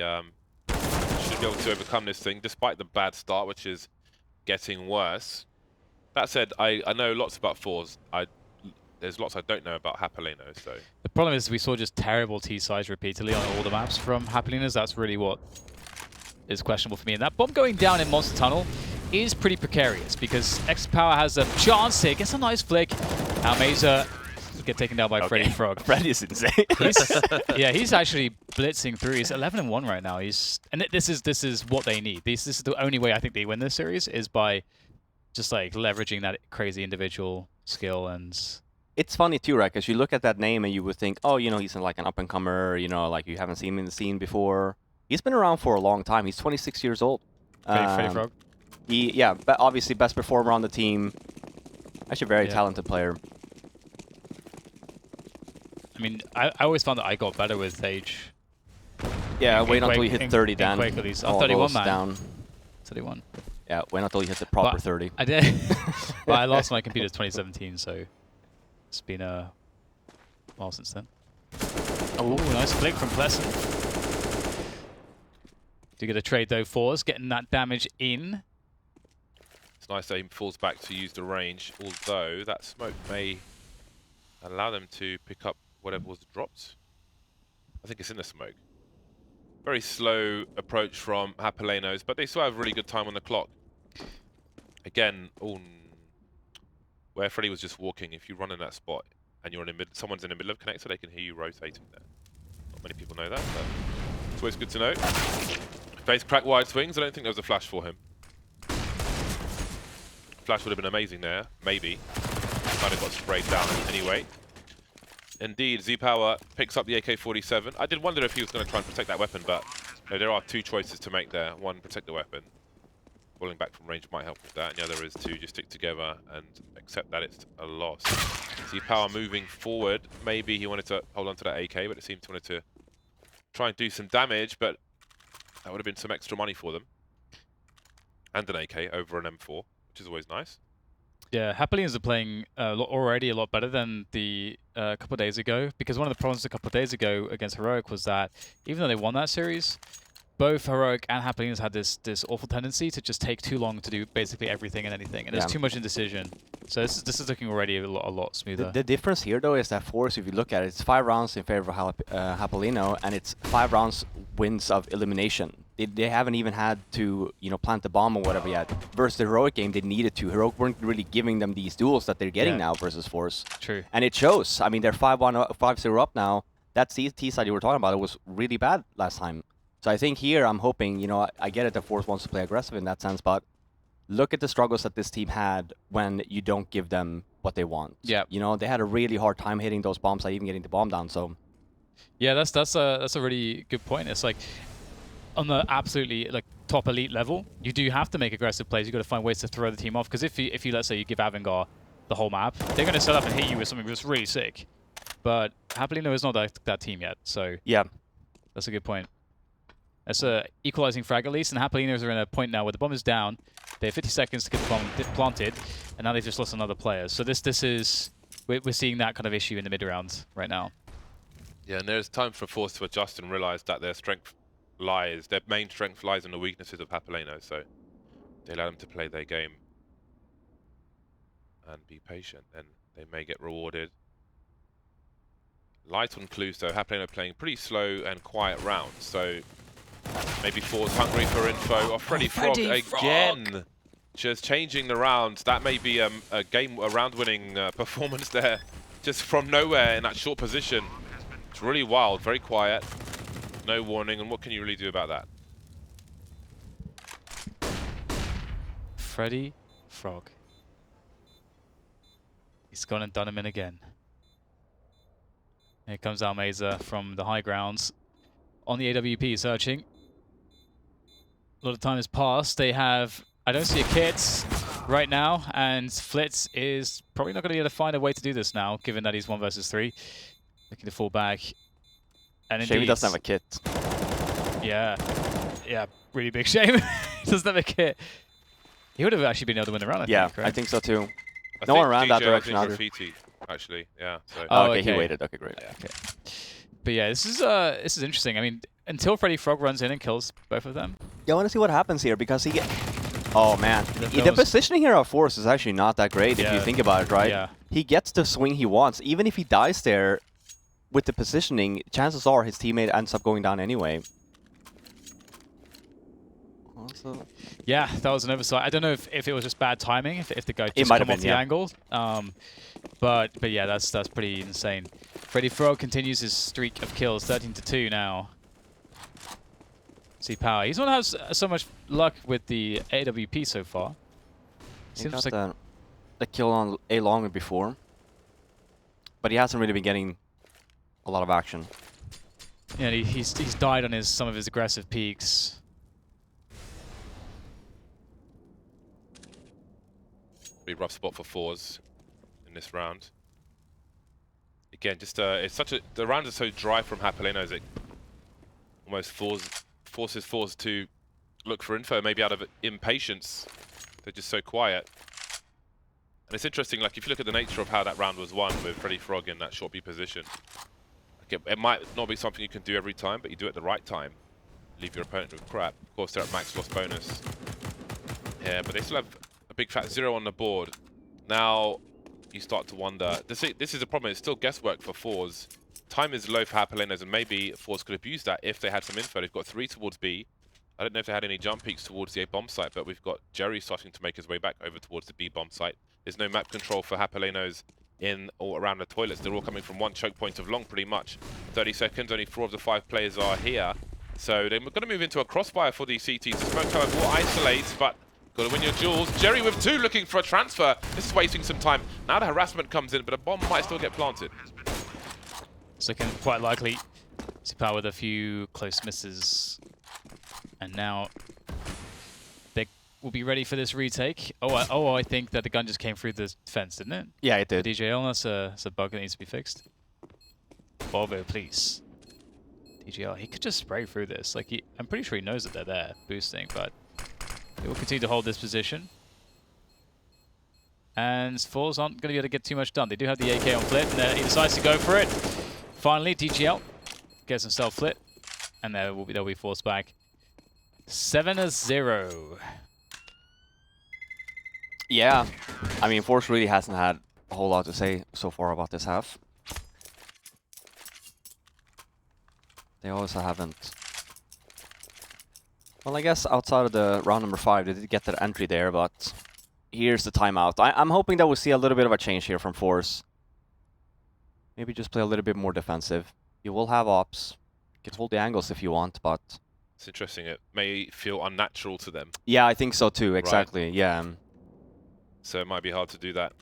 [SPEAKER 1] should be able to overcome this thing, despite the bad start, which is getting worse. That said, I know lots about forZe. There's lots I don't know about Japaleno, so...
[SPEAKER 3] The problem is we saw just terrible T-sides repeatedly on all the maps from Japalenos. That's really what is questionable for me. And that bomb going down in Monster Tunnel is pretty precarious because X-Power has a chance here. Gets a nice flick. Almeza get taken down by Freddy Frog.
[SPEAKER 2] Freddy's insane.
[SPEAKER 3] He's actually blitzing through. He's 11-1 right now. And this is what they need. This is the only way I think they win this series is by just like leveraging that crazy individual skill. And
[SPEAKER 2] it's funny too, right? Because you look at that name and you would think, oh, you know, he's like an up-and-comer, you know, like you haven't seen him in the scene before. He's been around for a long time. He's 26 years old.
[SPEAKER 3] Freddy Frog?
[SPEAKER 2] But obviously best performer on the team. Actually a very talented player.
[SPEAKER 3] I mean, I always found that I got better with Sage.
[SPEAKER 2] Yeah, wait until you hit 30, Dan.
[SPEAKER 3] I'm 31, man.
[SPEAKER 2] Down.
[SPEAKER 3] 31.
[SPEAKER 2] Yeah, wait until you hit the proper 30.
[SPEAKER 3] I did. But I lost my computer in 2017, so it's been a while since then. Oh, nice flick from Pleasant. Do get a trade though, forZe, getting that damage in.
[SPEAKER 1] It's nice that he falls back to use the range, although that smoke may allow them to pick up whatever was dropped. I think it's in the smoke. Very slow approach from Japalenos, but they still have really good time on the clock. Again, where Freddy was just walking, if you run in that spot and you're in the middle, someone's in the middle of connector, they can hear you rotating there. Not many people know that, but it's always good to know. Face crack wide swings. I don't think there was a flash for him. Flash would have been amazing there, maybe. Kind of got sprayed down anyway. Indeed, Z-Power picks up the AK-47. I did wonder if he was going to try and protect that weapon, but no, there are two choices to make there. One, protect the weapon. Falling back from range might help with that, and the other is to just stick together and accept that it's a loss. Z-Power moving forward. Maybe he wanted to hold on to that AK, but it seemed to wanted to try and do some damage, but that would have been some extra money for them. And an AK over an M4, which is always nice.
[SPEAKER 3] Yeah, Japalenos are playing already a lot better than the couple of days ago, because one of the problems a couple of days ago against Heroic was that even though they won that series, both Heroic and Japalenos had this awful tendency to just take too long to do basically everything and anything, and there's too much indecision. So this is looking already a lot smoother.
[SPEAKER 2] The difference here, though, is that forZe, if you look at it, it's 5 rounds in favor of Japaleno, and it's 5 rounds wins of elimination. They haven't even had to, plant the bomb or whatever yet. Versus the Heroic game, they needed to. Heroic weren't really giving them these duels that they're getting now versus forZe.
[SPEAKER 3] True.
[SPEAKER 2] And it shows. I mean, they're 5-1, 5-0 up now. That T side you were talking about, it was really bad last time. So I think here, I'm hoping, I get it that forZe wants to play aggressive in that sense, but look at the struggles that this team had when you don't give them what they want.
[SPEAKER 3] Yeah.
[SPEAKER 2] They had a really hard time hitting those bombs, like even getting the bomb down. So.
[SPEAKER 3] Yeah, that's a really good point. It's like on the absolutely top elite level, you do have to make aggressive plays. You got to find ways to throw the team off. Because if you let's say you give Avangar the whole map, they're going to set up and hit you with something that's really sick. But Japaleno is not that team yet. So
[SPEAKER 2] yeah,
[SPEAKER 3] that's a good point. That's a equalizing frag at least, and Japalenos are in a point now where the bomb is down. They have 50 seconds to get the bomb planted, and now they've just lost another player. So this is we're seeing that kind of issue in the mid rounds right now.
[SPEAKER 1] Yeah, and there's time for forZe to adjust and realize that their main strength lies in the weaknesses of Japaleno. So they allow them to play their game and be patient, and they may get rewarded. Light on clues though. Japaleno playing pretty slow and quiet rounds, so maybe forZe hungry for info. Freddy Frog again, just changing the rounds. That may be a round-winning performance there, just from nowhere in that short position. It's really wild, very quiet, no warning, and what can you really do about that?
[SPEAKER 3] Freddy Frog. He's gone and done him in again. Here comes Almeza from the high grounds on the AWP searching. A lot of time has passed. They have, I don't see a kit right now, and Flitz is probably not going to be able to find a way to do this now, given that he's 1 versus 3. Looking to fall back. And
[SPEAKER 2] shame he doesn't have a kit.
[SPEAKER 3] Yeah, really big shame. He doesn't have a kit. He would have actually been able to win the round, I think, right?
[SPEAKER 2] I think so too.
[SPEAKER 1] No
[SPEAKER 2] one ran that direction either.
[SPEAKER 1] Graffiti, actually, yeah. So.
[SPEAKER 2] Oh, okay, he waited. Okay, great.
[SPEAKER 3] Yeah, okay. But yeah, this is interesting. I mean, until Freddy Frog runs in and kills both of them.
[SPEAKER 2] Yeah, I want to see what happens here because he oh man, the positioning here of forZe is actually not that great if you think about it, right?
[SPEAKER 3] Yeah.
[SPEAKER 2] He gets the swing he wants. Even if he dies there with the positioning, chances are his teammate ends up going down anyway. Also,
[SPEAKER 3] yeah, that was an oversight. I don't know if it was just bad timing, if the guy just come off the angle. But yeah, that's pretty insane. Freddy Frog continues his streak of kills, 13-2 now. See Power. He's not has so much luck with the AWP so far.
[SPEAKER 2] Seems like the kill on A long before, but he hasn't really been getting a lot of action.
[SPEAKER 3] Yeah, he's died on some of his aggressive peaks.
[SPEAKER 1] Pretty rough spot for forZe in this round. Again, just it's the rounds are so dry from Japaleno, it almost forces forZe to look for info, maybe out of impatience. They're just so quiet. And it's interesting, like if you look at the nature of how that round was won with Freddy Frog in that short B position, it might not be something you can do every time, but you do it at the right time. Leave your opponent with crap. Of course, they're at max loss bonus. Yeah, but they still have a big fat 0 on the board. Now you start to wonder. This is the problem. It's still guesswork for forZe. Time is low for Japalenos, and maybe forZe could abuse that if they had some info. They've got 3 towards B. I don't know if they had any jump peaks towards the A bomb site, but we've got Jerry starting to make his way back over towards the B bomb site. There's no map control for Japalenos in or around the toilets. They're all coming from one choke point of long, pretty much. 30 seconds. Only 4 of the 5 players are here. So they're going to move into a crossfire for these CTs. The smoke tower will isolate, but Got to win your duels. Jerry with 2 looking for a transfer. This is wasting some time. Now the harassment comes in, but a bomb might still get planted.
[SPEAKER 3] It's looking quite likely. Zipow with a few close misses. And now they will be ready for this retake. Oh, I think that the gun just came through the fence, didn't it?
[SPEAKER 2] Yeah, it did.
[SPEAKER 3] DJL, that's a bug that needs to be fixed. Volvo, please. DJL, he could just spray through this. Like, I'm pretty sure he knows that they're there, boosting, but they will continue to hold this position. And forZe aren't going to be able to get too much done. They do have the AK on Flit, and he decides to go for it. Finally, DGL gets himself Flit, and they'll be forced back. 7-0.
[SPEAKER 2] Yeah, I mean, forZe really hasn't had a whole lot to say so far about this half. They also haven't. Well, I guess outside of the round number 5, they did get that entry there, but here's the timeout. I'm hoping that we'll see a little bit of a change here from forZe. Maybe just play a little bit more defensive. You will have ops. You can hold the angles if you want, but...
[SPEAKER 1] It's interesting. It may feel unnatural to them.
[SPEAKER 2] Yeah, I think so too, exactly,
[SPEAKER 1] right.
[SPEAKER 2] Yeah.
[SPEAKER 1] So it might be hard to do that.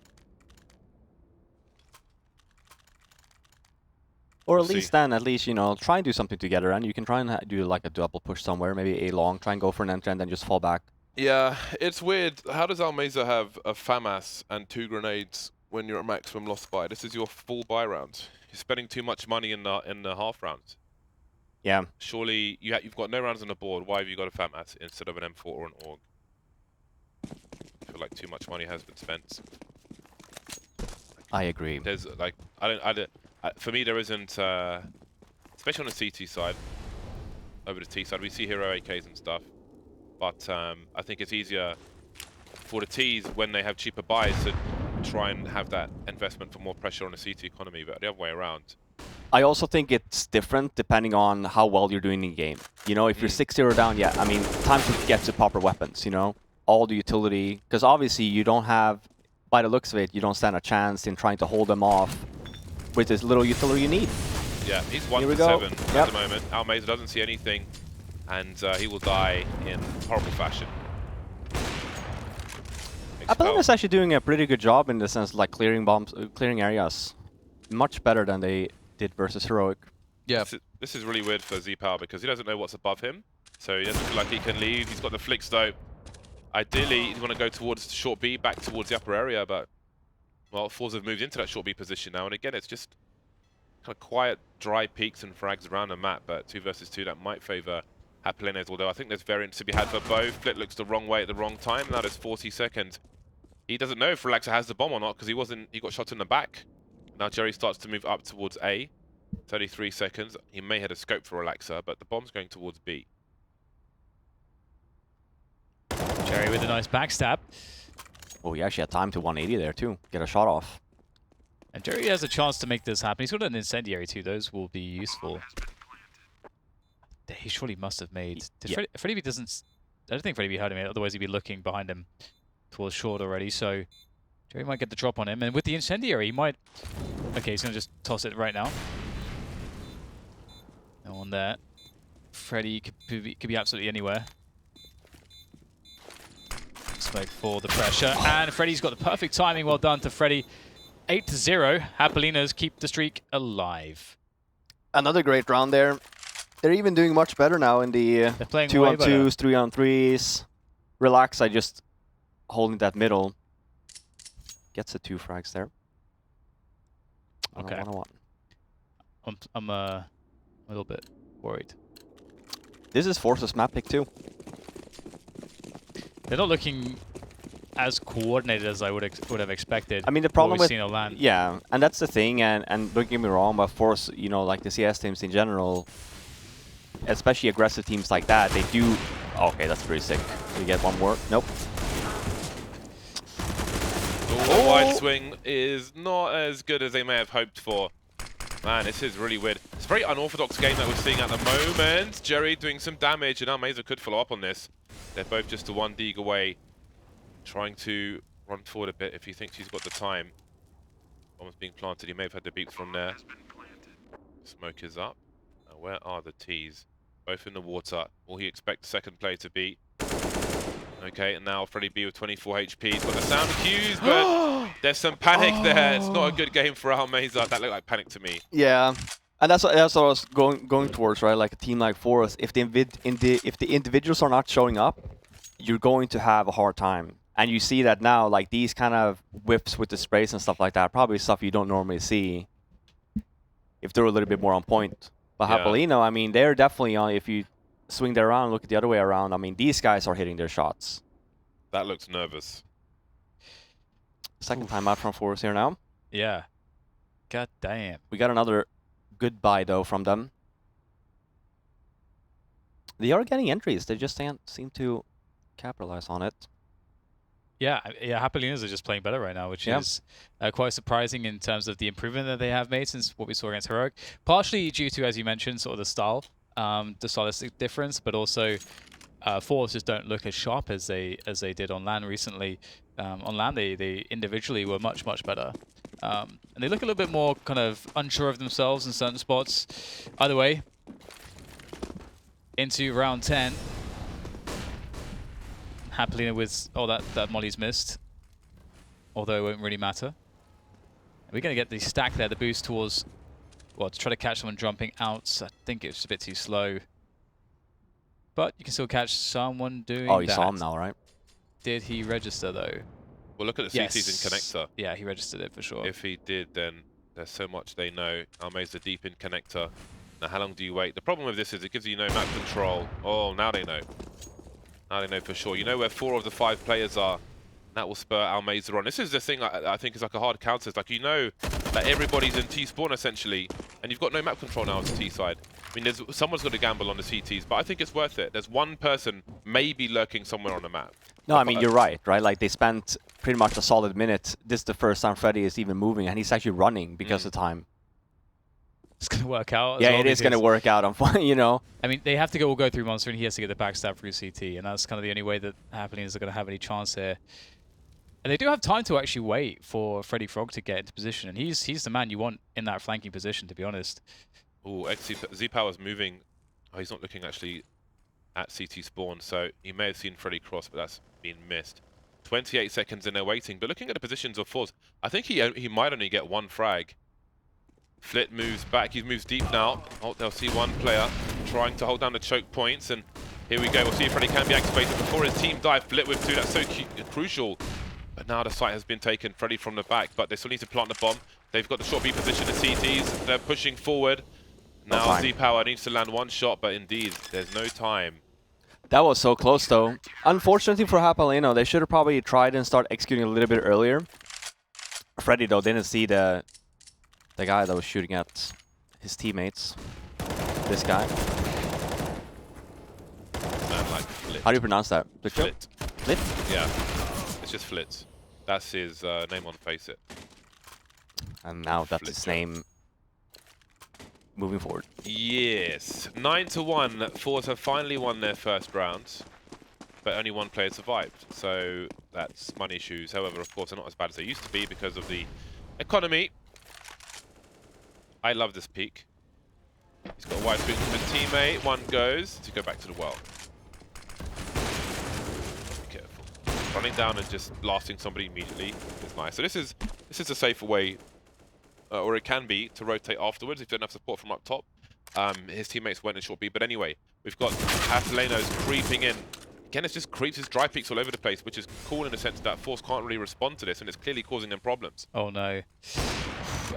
[SPEAKER 2] Or at least then, you know, try and do something together, and you can try and do like a double push somewhere, maybe a long, try and go for an entry and then just fall back.
[SPEAKER 1] Yeah, it's weird. How does Almeza have a FAMAS and 2 grenades when you're at maximum loss buy? This is your full buy round. You're spending too much money in the half round.
[SPEAKER 2] Yeah.
[SPEAKER 1] Surely you've got no rounds on the board. Why have you got a FAMAS instead of an M4 or an AUG? I feel like too much money has been spent.
[SPEAKER 2] I agree.
[SPEAKER 1] There's like for me there isn't, especially on the CT side. Over the T side, we see hero AKs and stuff, but I think it's easier for the Ts when they have cheaper buys to try and have that investment for more pressure on the CT economy, but the other way around.
[SPEAKER 2] I also think it's different depending on how well you're doing in game. You know, if you're 6-0 down, yeah, I mean, time to get to proper weapons, you know? All the utility, because obviously you don't have, by the looks of it, you don't stand a chance in trying to hold them off with this little utility you need.
[SPEAKER 1] Yeah, he's 1 for 7 at the moment. Almeza doesn't see anything, and he will die in horrible fashion.
[SPEAKER 2] Japaleno is actually doing a pretty good job in the sense, like clearing bombs, clearing areas, much better than they did versus Heroic.
[SPEAKER 1] Yeah. This is really weird for Zipow because he doesn't know what's above him, so he doesn't feel like he can leave. He's got the flicks though. Ideally, he'd want to go towards short B, back towards the upper area, but well, forZe have moved into that short B position now, and again, it's just kind of quiet, dry peaks and frags around the map, but 2 versus 2, that might favor Japalenos, although I think there's variance to be had for both. Flit looks the wrong way at the wrong time, now there's 40 seconds. He doesn't know if Relaxer has the bomb or not, because he got shot in the back. Now Jerry starts to move up towards A, 33 seconds. He may have a scope for Relaxer, but the bomb's going towards B.
[SPEAKER 3] Jerry with a nice backstab.
[SPEAKER 2] Oh, he actually had time to 180 there too. Get a shot off.
[SPEAKER 3] And Jerry has a chance to make this happen. He's got an incendiary too. Those will be useful. He surely must have made... Freddy doesn't... I don't think Freddy heard him, otherwise he'd be looking behind him towards short already. So Jerry might get the drop on him. And with the incendiary, he might... Okay, he's going to just toss it right now. No one there. Freddy could be absolutely anywhere. Smoke for the pressure, and Freddy's got the perfect timing. Well done to Freddy. 8-0. Japalenos keep the streak alive.
[SPEAKER 2] Another great round there. They're even doing much better now in the 2-on-2s, 3-on-3s. Relax, I just holding that middle. Gets the 2 frags there.
[SPEAKER 3] Okay. I'm a little bit worried.
[SPEAKER 2] This is forZe's map pick too.
[SPEAKER 3] They're not looking as coordinated as I would have expected.
[SPEAKER 2] I mean, the problem with
[SPEAKER 3] land.
[SPEAKER 2] Yeah, and that's the thing. And don't get me wrong, but forZe, you know, like the CS teams in general, especially aggressive teams like that, they do. Okay, that's pretty sick. We get one more. Nope.
[SPEAKER 1] The wide swing is not as good as they may have hoped for. Man, this is really weird. It's a very unorthodox game that we're seeing at the moment. Jerry doing some damage, and Almeza could follow up on this. They're both just a 1 dig away, trying to run forward a bit if he thinks he's got the time. Bomb's being planted. He may have had the beats from there. Smoke is up. Now, where are the Ts? Both in the water. Will he expect the second play to be? Okay, and now Freddy B with 24 HP. He's got the sound cues, but there's some panic there. It's not a good game for Almeza. That looked like panic to me.
[SPEAKER 2] Yeah, and that's what I was going towards, right? Like a team like forZe, if the individuals are not showing up, you're going to have a hard time. And you see that now, like these kind of whips with the sprays and stuff like that, probably stuff you don't normally see if they're a little bit more on point. But
[SPEAKER 1] Yeah.
[SPEAKER 2] Japaleno, I mean, they're definitely on. If you swing that around, look at the other way around. I mean, these guys are hitting their shots.
[SPEAKER 1] That looks nervous.
[SPEAKER 2] Second time out from forZe here now.
[SPEAKER 3] Yeah. God damn.
[SPEAKER 2] We got another good buy though from them. They are getting entries. They just can't seem to capitalize on it.
[SPEAKER 3] Yeah, Japalenos are just playing better right now, which is quite surprising in terms of the improvement that they have made since what we saw against Heroic. Partially due to, as you mentioned, sort of the style, the stylistic difference, but also forZe just don't look as sharp as they did on LAN recently. On LAN, they individually were much better, and they look a little bit more kind of unsure of themselves in certain spots. Either way, into round 10. Japaleno with that Molly's missed, although it won't really matter. We're going to get the stack there, the boost towards, well, to try to catch someone jumping out. I think it's a bit too slow, but you can still catch someone doing that.
[SPEAKER 2] Oh, you saw him now, right?
[SPEAKER 3] Did he register though?
[SPEAKER 1] Well, look at the CTs in connector.
[SPEAKER 3] Yeah, he registered it for sure.
[SPEAKER 1] If he did, then there's so much they know. Almeza deep in connector. Now, how long do you wait? The problem with this is it gives you no map control. Oh, now they know. Now they know for sure. You know where 4 of the 5 players are. That will spur Almeza on. This is the thing I think is like a hard counter. It's like you know that everybody's in T-spawn essentially, and you've got no map control now as T-side. I mean, someone's got to gamble on the CTs, but I think it's worth it. There's one person maybe lurking somewhere on the map.
[SPEAKER 2] No, I mean, you're right? Like, they spent pretty much a solid minute. This is the first time Freddy is even moving, and he's actually running because of time.
[SPEAKER 3] It's going to work out.
[SPEAKER 2] Yeah, it is going to work out. You know.
[SPEAKER 3] I mean, they have to all go through Monster, and he has to get the backstab through CT, and that's kind of the only way that Japalenos are going to have any chance here. And they do have time to actually wait for Freddy Frog to get into position, and he's the man you want in that flanking position, to be honest.
[SPEAKER 1] Oh, Z-Power's moving. Oh, he's not looking actually at CT spawn, so he may have seen Freddy cross, but that's been missed. 28 seconds and they're waiting, but looking at the positions of forZe, I think he might only get 1 frag. Flit moves back, he moves deep now. Oh, they'll see 1 player trying to hold down the choke points, and here we go. We'll see if Freddy can be activated before his team dive. Flit with 2, that's so crucial. But now the site has been taken, Freddy from the back, but they still need to plant the bomb. They've got the short B position, the CTs, they're pushing forward. Now Z-Power needs to land 1 shot, but indeed, there's no time.
[SPEAKER 2] That was so close, though. Unfortunately for Japaleno, they should have probably tried and start executing a little bit earlier. Freddy, though, didn't see the guy that was shooting at his teammates. This guy.
[SPEAKER 1] Man, like Flit.
[SPEAKER 2] How do you pronounce that?
[SPEAKER 1] Flit.
[SPEAKER 2] Flit?
[SPEAKER 1] Yeah, it's just Flit. That's his name on FACEIT.
[SPEAKER 2] And now that's his name moving forward.
[SPEAKER 1] Yes, 9-1. forZe have finally won their first round, but only 1 player survived. So that's money issues. However, of course, they're not as bad as they used to be because of the economy. I love this peak. He's got a wide swing from his teammate. 1 goes to go back to the well. Be careful. Running down and just blasting somebody immediately is nice. So this is a safer way. Or it can be, to rotate afterwards if you don't have support from up top. His teammates went in short B, but anyway, we've got Japalenos creeping in. Again, it's just creeps, his dry peaks all over the place, which is cool in the sense that forZe can't really respond to this, and it's clearly causing them problems.
[SPEAKER 3] Oh no.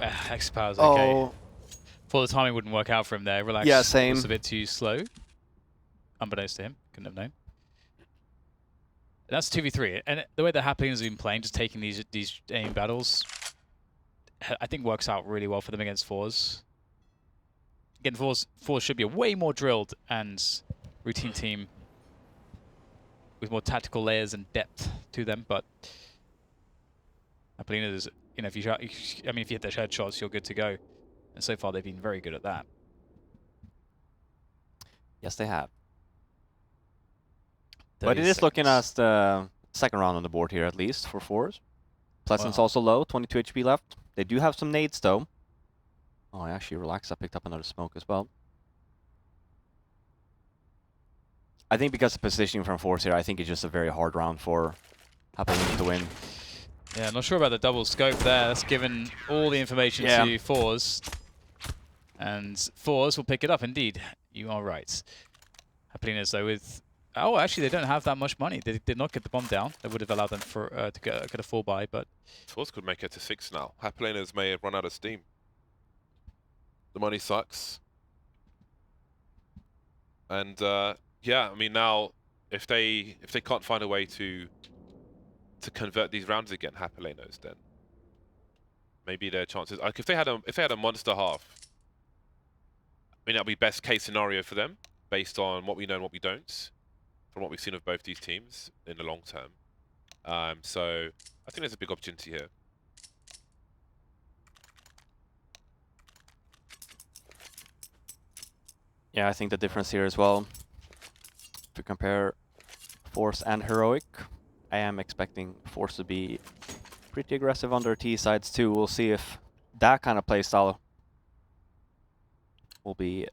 [SPEAKER 3] X-Power's okay.
[SPEAKER 2] Oh.
[SPEAKER 3] Thought the timing wouldn't work out for him there. Relax.
[SPEAKER 2] Yeah, same.
[SPEAKER 3] Was a bit too slow. Unbeknownst to him. Couldn't have known. That's 2v3. And the way that Japalenos has been playing, just taking these aim battles, I think works out really well for them against forZe. Again, forZe should be a way more drilled and routine team with more tactical layers and depth to them, but Japalenos, you know, if you hit their headshots, you're good to go. And so far, they've been very good at that.
[SPEAKER 2] Yes, they have. But it is looking as the second round on the board here, at least, for forZe. Pleasant's also low, 22 HP left. They do have some nades, though. Oh, I actually relaxed. I picked up another smoke as well. I think because of positioning from forZe here, I think it's just a very hard round for Japaleno to win.
[SPEAKER 3] Yeah, not sure about the double scope there. That's given all the information to forZe. And forZe will pick it up, indeed. You are right. Japalenos, though, with... Oh, actually, they don't have that much money. They did not get the bomb down. That would have allowed them for to get a 4-buy, but...
[SPEAKER 1] forZe could make it to 6 now. Japalenos may have run out of steam. The money sucks. And, yeah, I mean, now, if they can't find a way to convert these rounds again, Japalenos, then maybe their chances... Like, if they had a monster half, I mean, that'll be best case scenario for them, based on what we know and what we don't, from what we've seen of both these teams in the long term. So I think there's a big opportunity here.
[SPEAKER 2] Yeah, I think the difference here as well, if we compare forZe and Heroic, I am expecting forZe to be pretty aggressive on their T sides too. We'll see if that kind of playstyle will be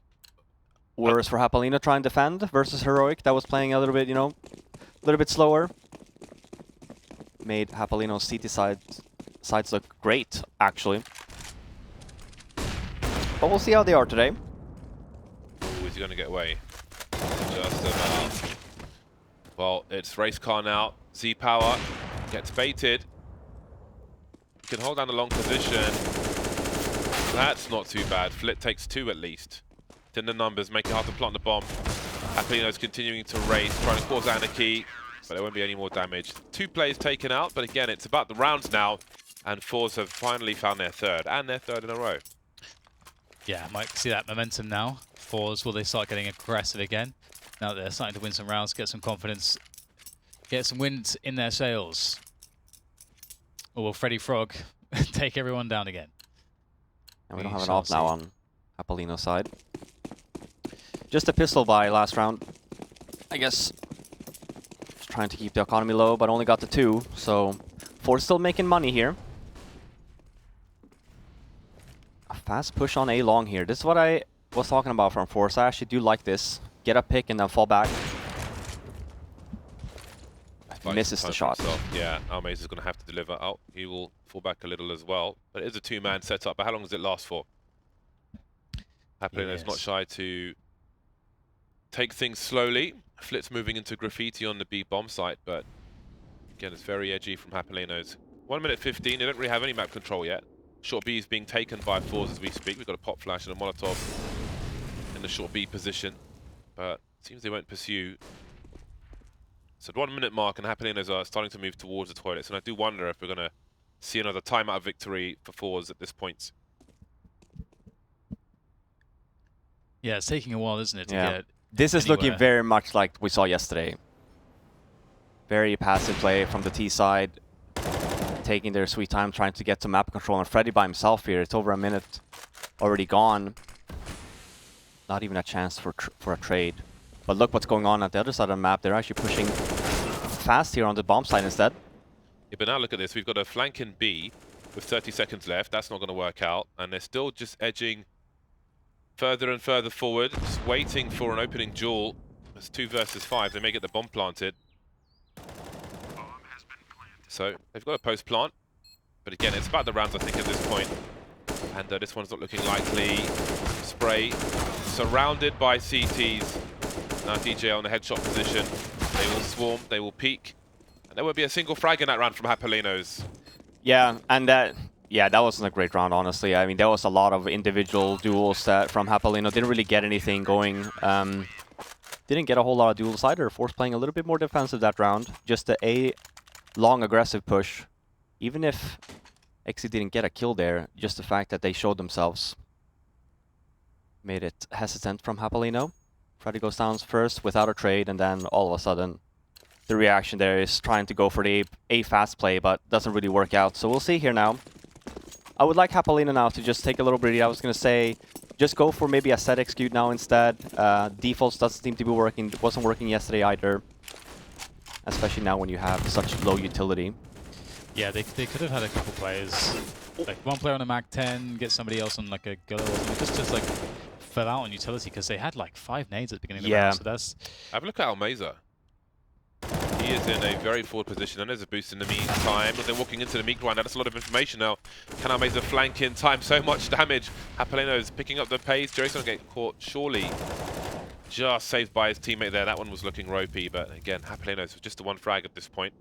[SPEAKER 2] worse for Japaleno trying to defend versus Heroic that was playing a little bit, you know, a little bit slower. Made Japaleno's CT sides look great, actually. But we'll see how they are today.
[SPEAKER 1] Ooh, is he going to get away? Just about. Well, it's race car now. Z-Power gets baited. Can hold down a long position. That's not too bad. Flit takes 2 at least. In the numbers, make it hard to plant the bomb. Japaleno's continuing to race, trying to cause anarchy, but there won't be any more damage. 2 players taken out, but again, it's about the rounds now, and forZe have finally found their 3rd, and their 3rd in a row.
[SPEAKER 3] Yeah, might see that momentum now. forZe, will they start getting aggressive again? Now that they're starting to win some rounds, get some confidence, get some wind in their sails. Or will Freddy Frog take everyone down again?
[SPEAKER 2] And we don't have an off now on Japaleno's side. Just a pistol buy last round. I guess just trying to keep the economy low, but only got the 2. So forZe still making money here. A fast push on A long here. This is what I was talking about from forZe. I actually do like this. Get a pick and then fall back. Misses the shot.
[SPEAKER 1] Yeah, Almaze is going to have to deliver. Oh, he will fall back a little as well. But it is a 2-man setup. But how long does it last for? Japaleno is not shy to take things slowly. Flit's moving into graffiti on the B bomb site, but again, it's very edgy from Japalenos. 1 minute 15. They don't really have any map control yet. Short B is being taken by forZe as we speak. We've got a pop flash and a Molotov in the short B position, but it seems they won't pursue. So at 1 minute mark, and Japalenos are starting to move towards the toilets, and I do wonder if we're going to see another timeout victory for forZe at this point.
[SPEAKER 3] Yeah, it's taking a while, isn't it, to get
[SPEAKER 2] This is looking very much like we saw yesterday. Very passive play from the T side, taking their sweet time, trying to get some map control. And Freddy by himself here, it's over a minute already gone. Not even a chance for a trade. But look what's going on at the other side of the map. They're actually pushing fast here on the bomb side instead.
[SPEAKER 1] Yeah, but now look at this. We've got a flank in B with 30 seconds left. That's not going to work out. And they're still just edging further and further forward, just waiting for an opening duel. It's 2 versus 5. They may get the bomb planted. So they've got a post plant. But again, it's about the rounds, I think, at this point. And this one's not looking likely. Spray surrounded by CTs. Now DJ on the headshot position. They will swarm, they will peek. And there will be a single frag in that round from Japalenos.
[SPEAKER 2] Yeah, and that wasn't a great round, honestly. I mean, there was a lot of individual duels that from Japaleno. Didn't really get anything going. Didn't get a whole lot of duels either. forZe playing a little bit more defensive that round. Just a long aggressive push. Even if FACEIT didn't get a kill there, just the fact that they showed themselves made it hesitant from Japaleno. Freddy goes down first without a trade, and then all of a sudden the reaction there is trying to go for the A fast play, but doesn't really work out. So we'll see here now. I would like Japaleno now to just take a little breather. I was going to say, just go for maybe a set execute now instead. Defaults doesn't seem to be working. It wasn't working yesterday either. Especially now when you have such low utility.
[SPEAKER 3] Yeah, they could have had a couple players. Like one player on a Mac 10, get somebody else on like a Gullo or something. Just like fell out on utility because they had like 5 nades at the beginning of the
[SPEAKER 2] Yeah.
[SPEAKER 3] round. So that's
[SPEAKER 1] Have a look at Almeza. He is in a very forward position, and there's a boost in the meantime. But then walking into the meat grind, that's a lot of information now. Can Almeza flank in time? So much damage. Japaleno is picking up the pace. Jerry's going to get caught, surely. Just saved by his teammate there. That one was looking ropey, but again, Japaleno's just the one frag at this point.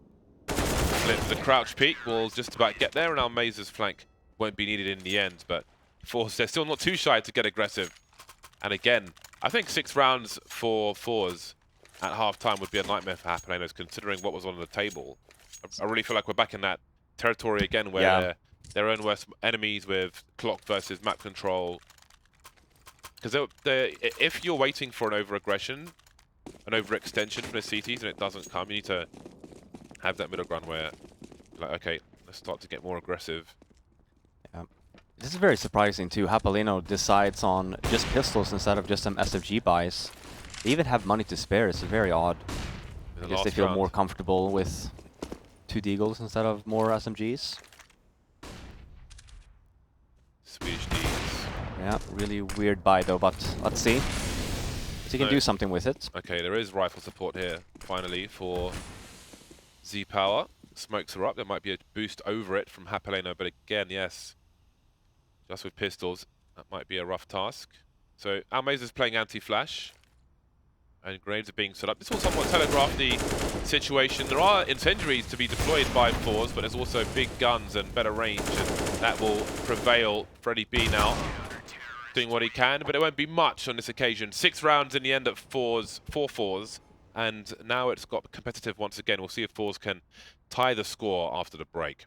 [SPEAKER 1] The crouch peak will just about get there, and Almeza's flank won't be needed in the end. But forZe, they're still not too shy to get aggressive. And again, I think 6 rounds for forZe at half-time would be a nightmare for Japalenos, considering what was on the table. I really feel like we're back in that territory again, where they're their own worst enemies with clock versus map control. Because if you're waiting for an over-aggression, an overextension from the CTs, and it doesn't come, you need to have that middle ground where, like, okay, let's start to get more aggressive.
[SPEAKER 2] Yeah. This is very surprising too. Japaleno decides on just pistols instead of just some SFG buys. They even have money to spare. It's very odd. I guess they feel more comfortable with 2 Deagles instead of more SMGs.
[SPEAKER 1] Swedish Deeds.
[SPEAKER 2] Yeah, really weird buy though, but let's see. So you can do something with it.
[SPEAKER 1] Okay, there is rifle support here, finally, for Z Power. Smokes are up. There might be a boost over it from Japaleno, but again, yes, just with pistols, that might be a rough task. So Almeza's playing anti-flash, and grenades are being set up. This will somewhat telegraph the situation. There are incendiaries to be deployed by forZe, but there's also big guns and better range, and that will prevail. Freddy B now doing what he can, but it won't be much on this occasion. 6 rounds in the end at for forZe, and now it's got competitive once again. We'll see if forZe can tie the score after the break.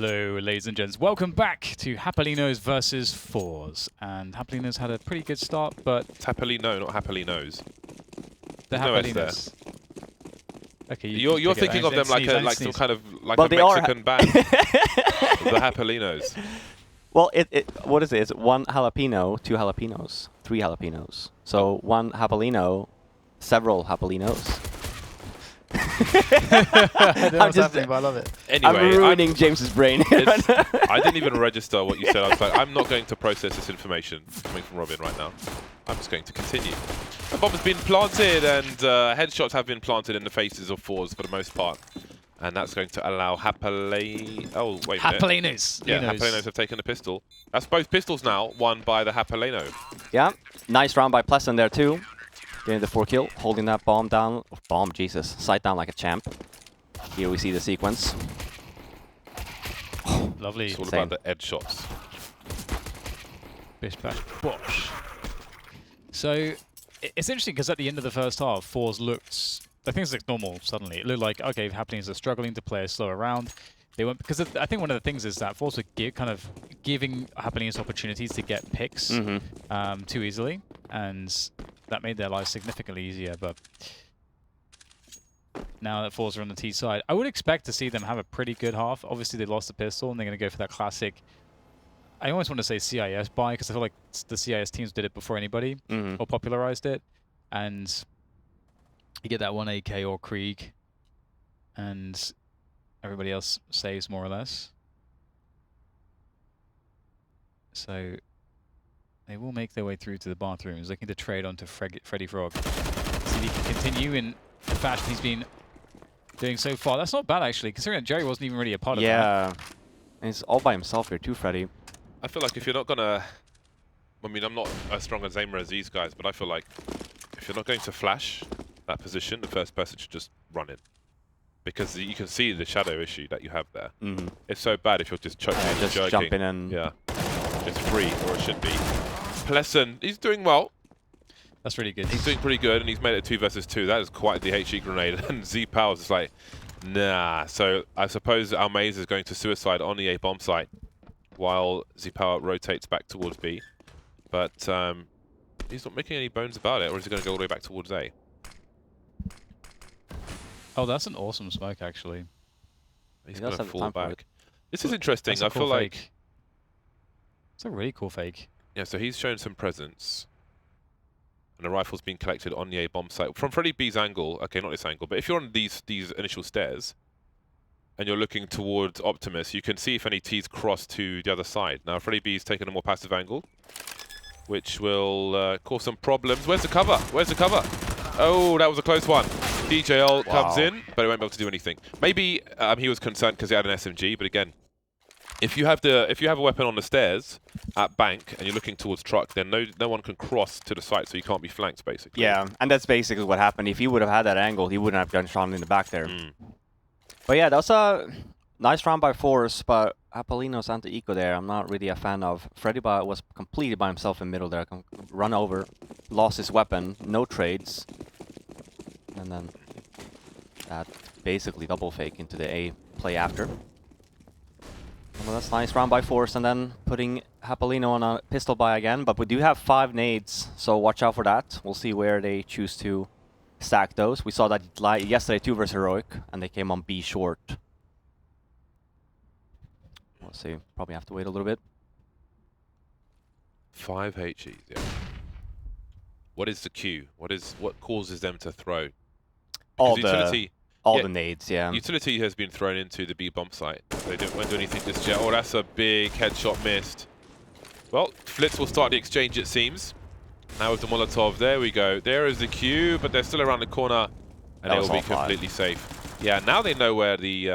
[SPEAKER 3] Hello, ladies and gents. Welcome back to Japalenos versus forZe. And Japalenos had a pretty good start, but...
[SPEAKER 1] It's Japaleno, not Happily Knows.
[SPEAKER 3] The
[SPEAKER 1] No S there.
[SPEAKER 3] Japalenos... Okay,
[SPEAKER 1] You're thinking of them like some kind of
[SPEAKER 2] Well,
[SPEAKER 1] a Mexican band. The Japalenos.
[SPEAKER 2] Well, what is it? It's one jalapeno, two jalapenos, three jalapenos. So one Japaleno, several Japalenos.
[SPEAKER 3] I don't know what's happening, but I love it.
[SPEAKER 1] Anyway,
[SPEAKER 2] I'm ruining James's brain.
[SPEAKER 1] I didn't even register what you said. I was like, I'm not going to process this information coming from Robin right now. I'm just going to continue. A bomb has been planted, and headshots have been planted in the faces of forZe for the most part. And that's going to allow Japaleno... Oh, wait a minute.
[SPEAKER 3] Japalenos.
[SPEAKER 1] Yeah, Japalenos have taken the pistol. That's both pistols now, won by the Japaleno.
[SPEAKER 2] Yeah, nice round by Pleasant there too. Getting the 4 kill, holding that bomb down. Oh, bomb, Jesus. Sight down like a champ. Here we see the sequence.
[SPEAKER 3] Lovely.
[SPEAKER 1] It's all
[SPEAKER 2] Same.
[SPEAKER 1] about the edge shots.
[SPEAKER 3] Bish, bash, bosh. So, it's interesting because at the end of the first half, forZe looked... I think it's like normal suddenly. It looked like, okay, Japalenos are struggling to play a slower round. They went because I think one of the things is that forZe were kind of giving Japalenos opportunities to get picks too easily, and that made their lives significantly easier. But now that forZe are on the T side, I would expect to see them have a pretty good half. Obviously, they lost the pistol, and they're going to go for that classic. I almost want to say CIS buy because I feel like the CIS teams did it before anybody or popularized it, and you get that one AK or Krieg, and everybody else saves more or less. So they will make their way through to the bathrooms, looking to trade onto Freddy Frog. See if he can continue in the fashion he's been doing so far. That's not bad, actually, considering that Jerry wasn't even really a part of that.
[SPEAKER 2] Yeah, and he's all by himself here too, Freddy.
[SPEAKER 1] I feel like if you're not going to... I mean, I'm not as strong as aimer as these guys, but I feel like if you're not going to flash that position, the first person should just run in. Because you can see the shadow issue that you have there. It's so bad if you're just choking and
[SPEAKER 2] just
[SPEAKER 1] jerking.
[SPEAKER 2] jumping in.
[SPEAKER 1] Yeah. It's free, or it should be. Pleasant, he's doing well.
[SPEAKER 3] That's really good.
[SPEAKER 1] He's doing pretty good, and he's made it 2 versus 2. That is quite the HE grenade. And Z Powers is like, nah. So I suppose Almaze is going to suicide on the A bomb site while Z Power rotates back towards B. But he's not making any bones about it, or is he going to go all the way back towards A?
[SPEAKER 3] Oh, that's an awesome smoke, actually.
[SPEAKER 1] He's going to fall back. This is interesting. I feel like...
[SPEAKER 3] It's a really cool fake.
[SPEAKER 1] Yeah, so he's shown some presence. And a rifle's been collected on the A bomb site. From Freddy B's angle, okay, not this angle, but if you're on these initial stairs and you're looking towards Optimus, you can see if any T's cross to the other side. Now, Freddy B's taken a more passive angle, which will cause some problems. Where's the cover? Where's the cover? Oh, that was a close one. DJL comes in, but he won't be able to do anything. Maybe he was concerned because he had an SMG, but again, if you have a weapon on the stairs at bank and you're looking towards truck, then no one can cross to the site, so you can't be flanked, basically.
[SPEAKER 2] Yeah, and that's basically what happened. If he would have had that angle, he wouldn't have gotten shot in the back there. But yeah, that was a nice round by forZe, but Japalenos anti-eco there, I'm not really a fan of. Freddy was completely by himself in middle there. Run over, lost his weapon, no trades. And then that basically double fake into the A play after. Well, that's nice round by forZe, and then putting Japaleno on a pistol buy again. But we do have 5 nades, so watch out for that. We'll see where they choose to stack those. We saw that yesterday too versus Heroic, and they came on B short. We'll see. Probably have to wait a little bit.
[SPEAKER 1] 5 HEs, yeah. What is the cue? What causes them to throw?
[SPEAKER 2] All
[SPEAKER 1] utility,
[SPEAKER 2] the nades, yeah.
[SPEAKER 1] Utility has been thrown into the B bomb site. They won't do anything just yet. Oh, that's a big headshot missed. Well, Flitz will start the exchange, it seems. Now with the Molotov, there we go. There is the cue, but they're still around the corner, and they will be completely safe. Yeah, now they know where the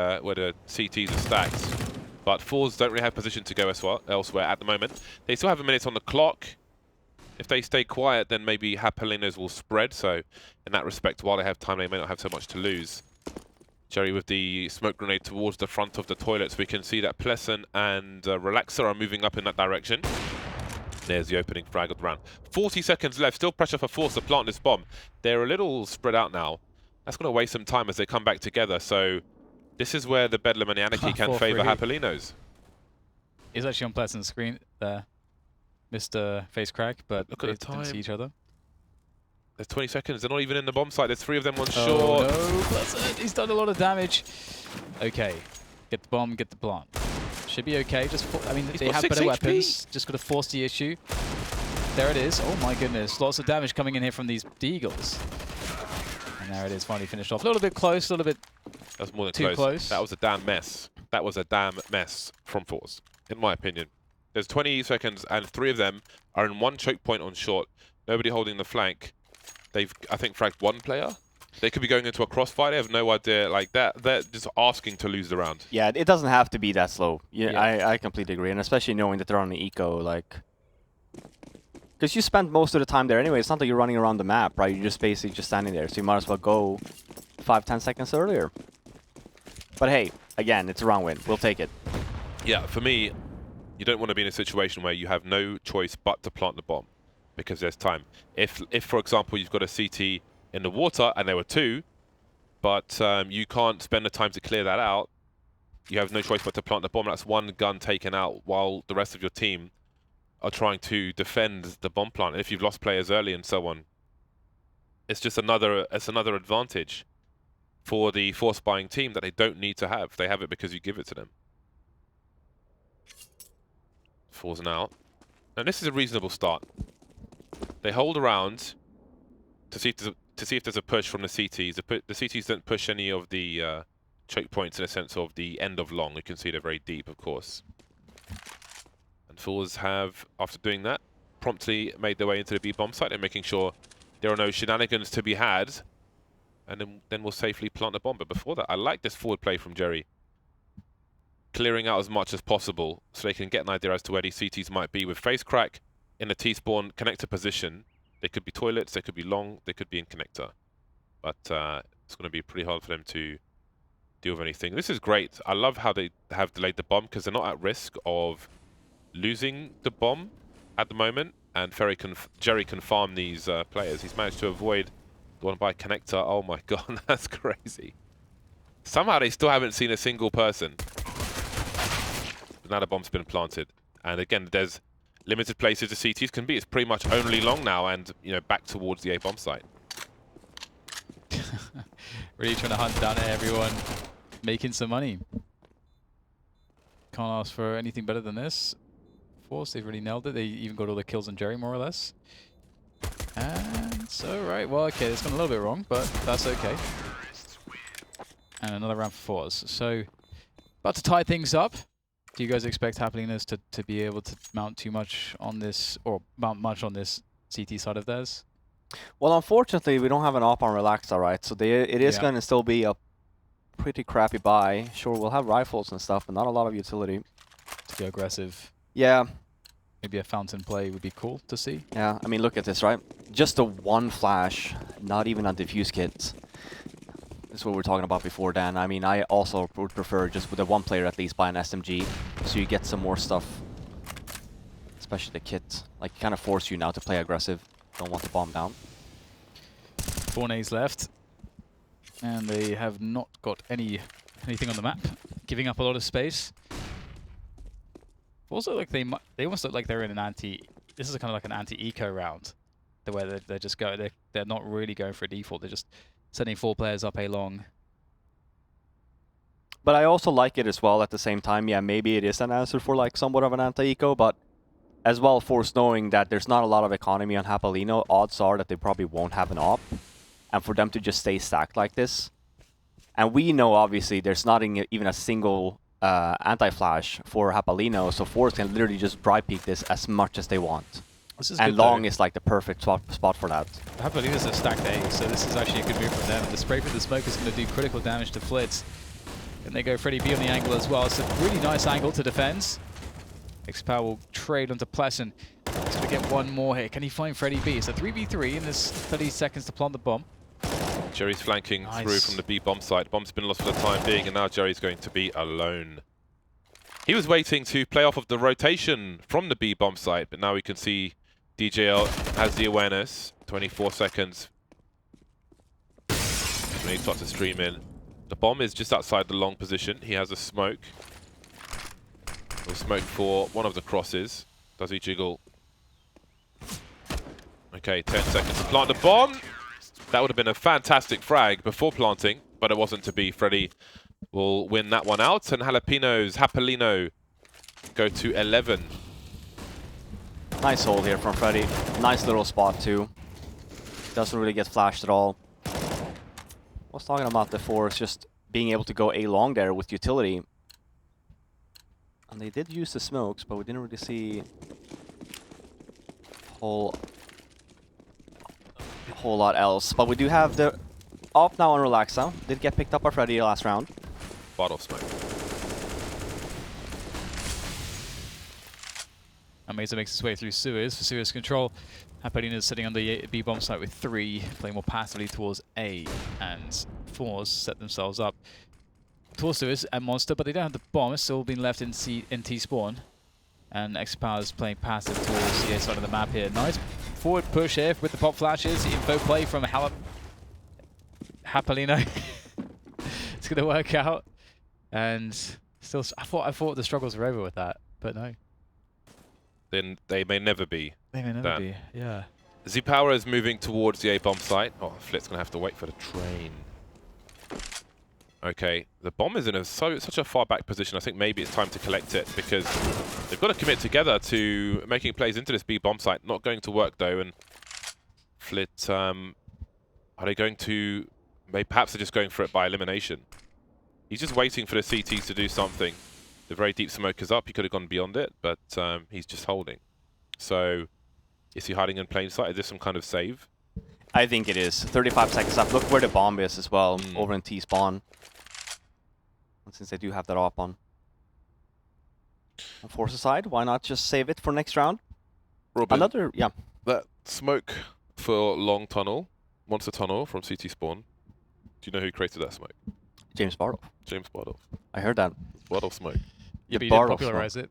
[SPEAKER 1] CTs are stacked. But forZe don't really have position to go elsewhere at the moment. They still have a minute on the clock. If they stay quiet, then maybe Japalenos will spread. So in that respect, while they have time, they may not have so much to lose. Jerry with the smoke grenade towards the front of the toilets. We can see that Pleasant and Relaxer are moving up in that direction. There's the opening frag of the round. 40 seconds left. Still pressure for forZe to plant this bomb. They're a little spread out now. That's going to waste some time as they come back together. So This is where the Bedlam and Anarchy can
[SPEAKER 3] 4-3.
[SPEAKER 1] favour Japalenos.
[SPEAKER 3] He's actually on Pleasant's screen there, Mr. Face Crack, but
[SPEAKER 1] Look at the
[SPEAKER 3] didn't see
[SPEAKER 1] time.
[SPEAKER 3] each other.
[SPEAKER 1] There's 20 seconds. They're not even in the bomb site. There's 3 of them on
[SPEAKER 3] Oh
[SPEAKER 1] shore.
[SPEAKER 3] no, Pleasant, he's done a lot of damage. Okay, get the bomb, get the plant. Should be okay. Just, I mean,
[SPEAKER 1] He's
[SPEAKER 3] they
[SPEAKER 1] got
[SPEAKER 3] have
[SPEAKER 1] 6
[SPEAKER 3] better
[SPEAKER 1] HP.
[SPEAKER 3] weapons. Just got to force the issue. There it is. Oh my goodness, lots of damage coming in here from these Deagles. And there it is, finally finished off. A little bit close, a little bit
[SPEAKER 1] That's more than
[SPEAKER 3] too close.
[SPEAKER 1] That was a damn mess. That was a damn mess from forZe, in my opinion. There's 20 seconds, and 3 of them are in 1 choke point on short. Nobody holding the flank. They've, I think, fragged 1 player. They could be going into a crossfire. They have no idea. Like that, they're just asking to lose the round.
[SPEAKER 2] Yeah, it doesn't have to be that slow. Yeah,
[SPEAKER 3] Yeah.
[SPEAKER 2] I completely agree, and especially knowing that they're on the eco, like, because you spend most of the time there anyway. It's not like you're running around the map, right? You're just basically just standing there, so you might as well go 5-10 seconds earlier. But hey, again, it's a round win. We'll take it.
[SPEAKER 1] Yeah, for me, you don't want to be in a situation where you have no choice but to plant the bomb because there's time. If for example, you've got a CT in the water and there were 2, but you can't spend the time to clear that out, you have no choice but to plant the bomb. That's 1 gun taken out while the rest of your team are trying to defend the bomb plant. And if you've lost players early and so on, it's just another advantage for the force buying team that they don't need to have. They have it because you give it to them. forZe now. And this is a reasonable start. They hold around to see if there's a push from the CTs. The CTs don't push any of the choke points in a sense of the end of long. You can see they're very deep, of course. And forZe have, after doing that, promptly made their way into the B bomb site and making sure there are no shenanigans to be had. And then we'll safely plant the bomb. But before that, I like this forward play from Jerry. Clearing out as much as possible so they can get an idea as to where these CTs might be. With Face Crack in the T-spawn connector position, they could be toilets, they could be long, they could be in connector. But it's going to be pretty hard for them to deal with anything. This is great. I love how they have delayed the bomb because they're not at risk of losing the bomb at the moment. And Jerry can farm these players. He's managed to avoid the one by connector. Oh my god, that's crazy. Somehow they still haven't seen a single person. But now the bomb's been planted. And again, there's limited places the CTs can be. It's pretty much only long now and, you know, back towards the A bomb site.
[SPEAKER 3] Really trying to hunt down everyone, making some money. Can't ask for anything better than this. forZe, they've really nailed it. They even got all the kills on Jerry, more or less. And so, right, well, okay, it's gone a little bit wrong, but that's okay. And another round for forZe. So, about to tie things up. Do you guys expect Japalenos to be able to mount too much on this, or mount much on this CT side of theirs?
[SPEAKER 2] Well, unfortunately, we don't have an op on Relax, alright, so it is going to still be a pretty crappy buy. Sure, we'll have rifles and stuff, but not a lot of utility.
[SPEAKER 3] To go aggressive.
[SPEAKER 2] Yeah.
[SPEAKER 3] Maybe a fountain play would be cool to see.
[SPEAKER 2] Yeah, I mean, look at this, right? Just a 1 flash, not even a diffuse kit. This is what we were talking about before, Dan. I mean, I also would prefer just with a 1 player at least buy an SMG, so you get some more stuff. Especially the kit. Like, kind of force you now to play aggressive. Don't want the bomb down.
[SPEAKER 3] 4 nades left. And they have not got anything on the map. Giving up a lot of space. Also, like they almost look like they're in an anti. This is kind of like an anti-eco round, where they're just going. They're not really going for a default. They're just sending 4 players up A long.
[SPEAKER 2] But I also like it as well at the same time. Yeah, maybe it is an answer for like somewhat of an anti-eco, but as well, forZe knowing that there's not a lot of economy on Japaleno, odds are that they probably won't have an op. And for them to just stay stacked like this. And we know, obviously, there's not even a single anti-flash for Japaleno, so forZe can literally just dry peek this as much as they want.
[SPEAKER 3] This is
[SPEAKER 2] and
[SPEAKER 3] good
[SPEAKER 2] long
[SPEAKER 3] though.
[SPEAKER 2] is like the perfect spot for that.
[SPEAKER 3] Japalenos are stacked A, so this is actually a good move from them. The spray for the smoke is going to do critical damage to Flitz. And they go Freddy B on the angle as well. It's a really nice angle to defend. Xpower will trade onto Pleasant. He's going to get 1 more here. Can he find Freddy B? It's a 3v3 and there's 30 seconds to plant the bomb.
[SPEAKER 1] Jerry's flanking through from the B bomb site. Bomb's been lost for the time being, and now Jerry's going to be alone. He was waiting to play off of the rotation from the B bomb site, but now we can see DJL has the awareness. 24 seconds. When he starts to stream in. The bomb is just outside the long position. He has a smoke. We'll smoke for one of the crosses. Does he jiggle? Okay, 10 seconds to plant the bomb. That would have been a fantastic frag before planting, but it wasn't to be. Freddy will win that one out, and Japaleno go to 11.
[SPEAKER 2] Nice hold here from Freddy. Nice little spot too. Doesn't really get flashed at all. I was talking about the force just being able to go A long there with utility. And they did use the smokes, but we didn't really see a whole lot else. But we do have the off now on Relaxa. Did get picked up by Freddy last round.
[SPEAKER 1] Bottle smoke.
[SPEAKER 3] Amazer makes his way through sewers for serious control. Japaleno is sitting on the B bomb site with 3, playing more passively towards A, and forZe set themselves up towards sewers and Monster, but they don't have the bomb. It's still been left in T spawn, and XPower is playing passive towards the A side of the map here. Nice forward push here with the pop flashes. Info play from Japaleno. It's gonna work out, and still, I thought the struggles were over with that, but no.
[SPEAKER 1] Then they may never be.
[SPEAKER 3] They may never be, yeah.
[SPEAKER 1] Z-Power is moving towards the A-bomb site. Oh, Flit's going to have to wait for the train. Okay, the bomb is in such a far back position. I think maybe it's time to collect it, because they've got to commit together to making plays into this B-bomb site. Not going to work, though, and Flit, are they going to... Maybe perhaps they're just going for it by elimination. He's just waiting for the CTs to do something. The very deep smoke is up. He could have gone beyond it, but he's just holding. So, is he hiding in plain sight? Is this some kind of save?
[SPEAKER 2] I think it is. 35 seconds left. Look where the bomb is as well, over in T spawn. And since they do have that op on. On force side, why not just save it for next round?
[SPEAKER 1] Robin,
[SPEAKER 2] another, yeah.
[SPEAKER 1] That smoke for long tunnel, monster tunnel from CT spawn. Do you know who created that smoke?
[SPEAKER 2] James Bartle.
[SPEAKER 1] James Bartle.
[SPEAKER 2] I heard that.
[SPEAKER 1] Bartle smoke.
[SPEAKER 3] Yeah, but you didn't
[SPEAKER 2] Bartle
[SPEAKER 3] popularize it.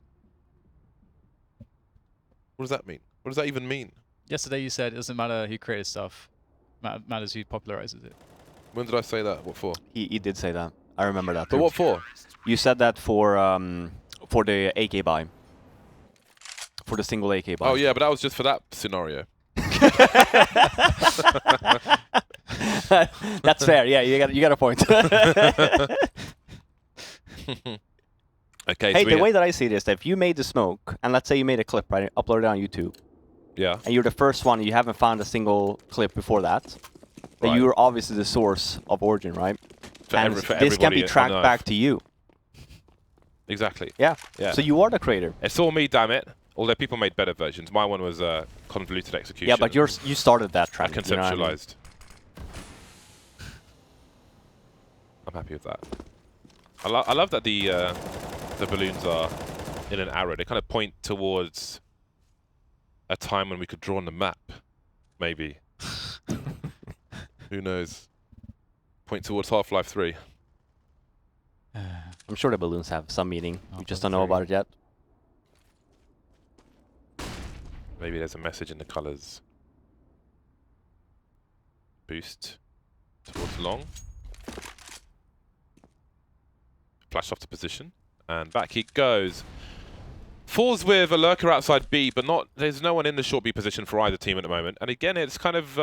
[SPEAKER 1] What does that mean? What does that even mean?
[SPEAKER 3] Yesterday you said it doesn't matter who created stuff, matters who popularizes it.
[SPEAKER 1] When did I say that? What for?
[SPEAKER 2] He did say that. I remember that.
[SPEAKER 1] But
[SPEAKER 2] too.
[SPEAKER 1] what for?
[SPEAKER 2] You said that for the AK buy. For the single AK buy.
[SPEAKER 1] Oh yeah, but that was just for that scenario.
[SPEAKER 2] That's fair. Yeah, you got a point.
[SPEAKER 1] Okay.
[SPEAKER 2] Hey,
[SPEAKER 1] so
[SPEAKER 2] the way that I see this, if you made the smoke, and let's say you made a clip, right, upload it on YouTube.
[SPEAKER 1] Yeah.
[SPEAKER 2] And you're the first one, you haven't found a single clip before that. Then
[SPEAKER 1] Right.
[SPEAKER 2] you're obviously the source of origin, right?
[SPEAKER 1] For
[SPEAKER 2] And
[SPEAKER 1] for
[SPEAKER 2] this can
[SPEAKER 1] everybody
[SPEAKER 2] be tracked
[SPEAKER 1] on Earth.
[SPEAKER 2] back to you.
[SPEAKER 1] Exactly.
[SPEAKER 2] Yeah.
[SPEAKER 1] Yeah.
[SPEAKER 2] So you are the creator.
[SPEAKER 1] It's all me, damn it. Although people made better versions. My one was convoluted execution.
[SPEAKER 2] Yeah, but you started that
[SPEAKER 1] I
[SPEAKER 2] trend. You know what I mean?
[SPEAKER 1] conceptualized. I'm happy with that. I love that the balloons are in an arrow. They kind of point towards a time when we could draw on the map, maybe. Who knows? Point towards Half-Life 3.
[SPEAKER 2] I'm sure the balloons have some meaning.
[SPEAKER 3] Oh,
[SPEAKER 2] We just don't know about it yet.
[SPEAKER 1] Maybe there's a message in the colors. Boost towards long. Flash off to position. And back he goes. Falls with a lurker outside B, but there's no one in the short B position for either team at the moment. And again, it's kind of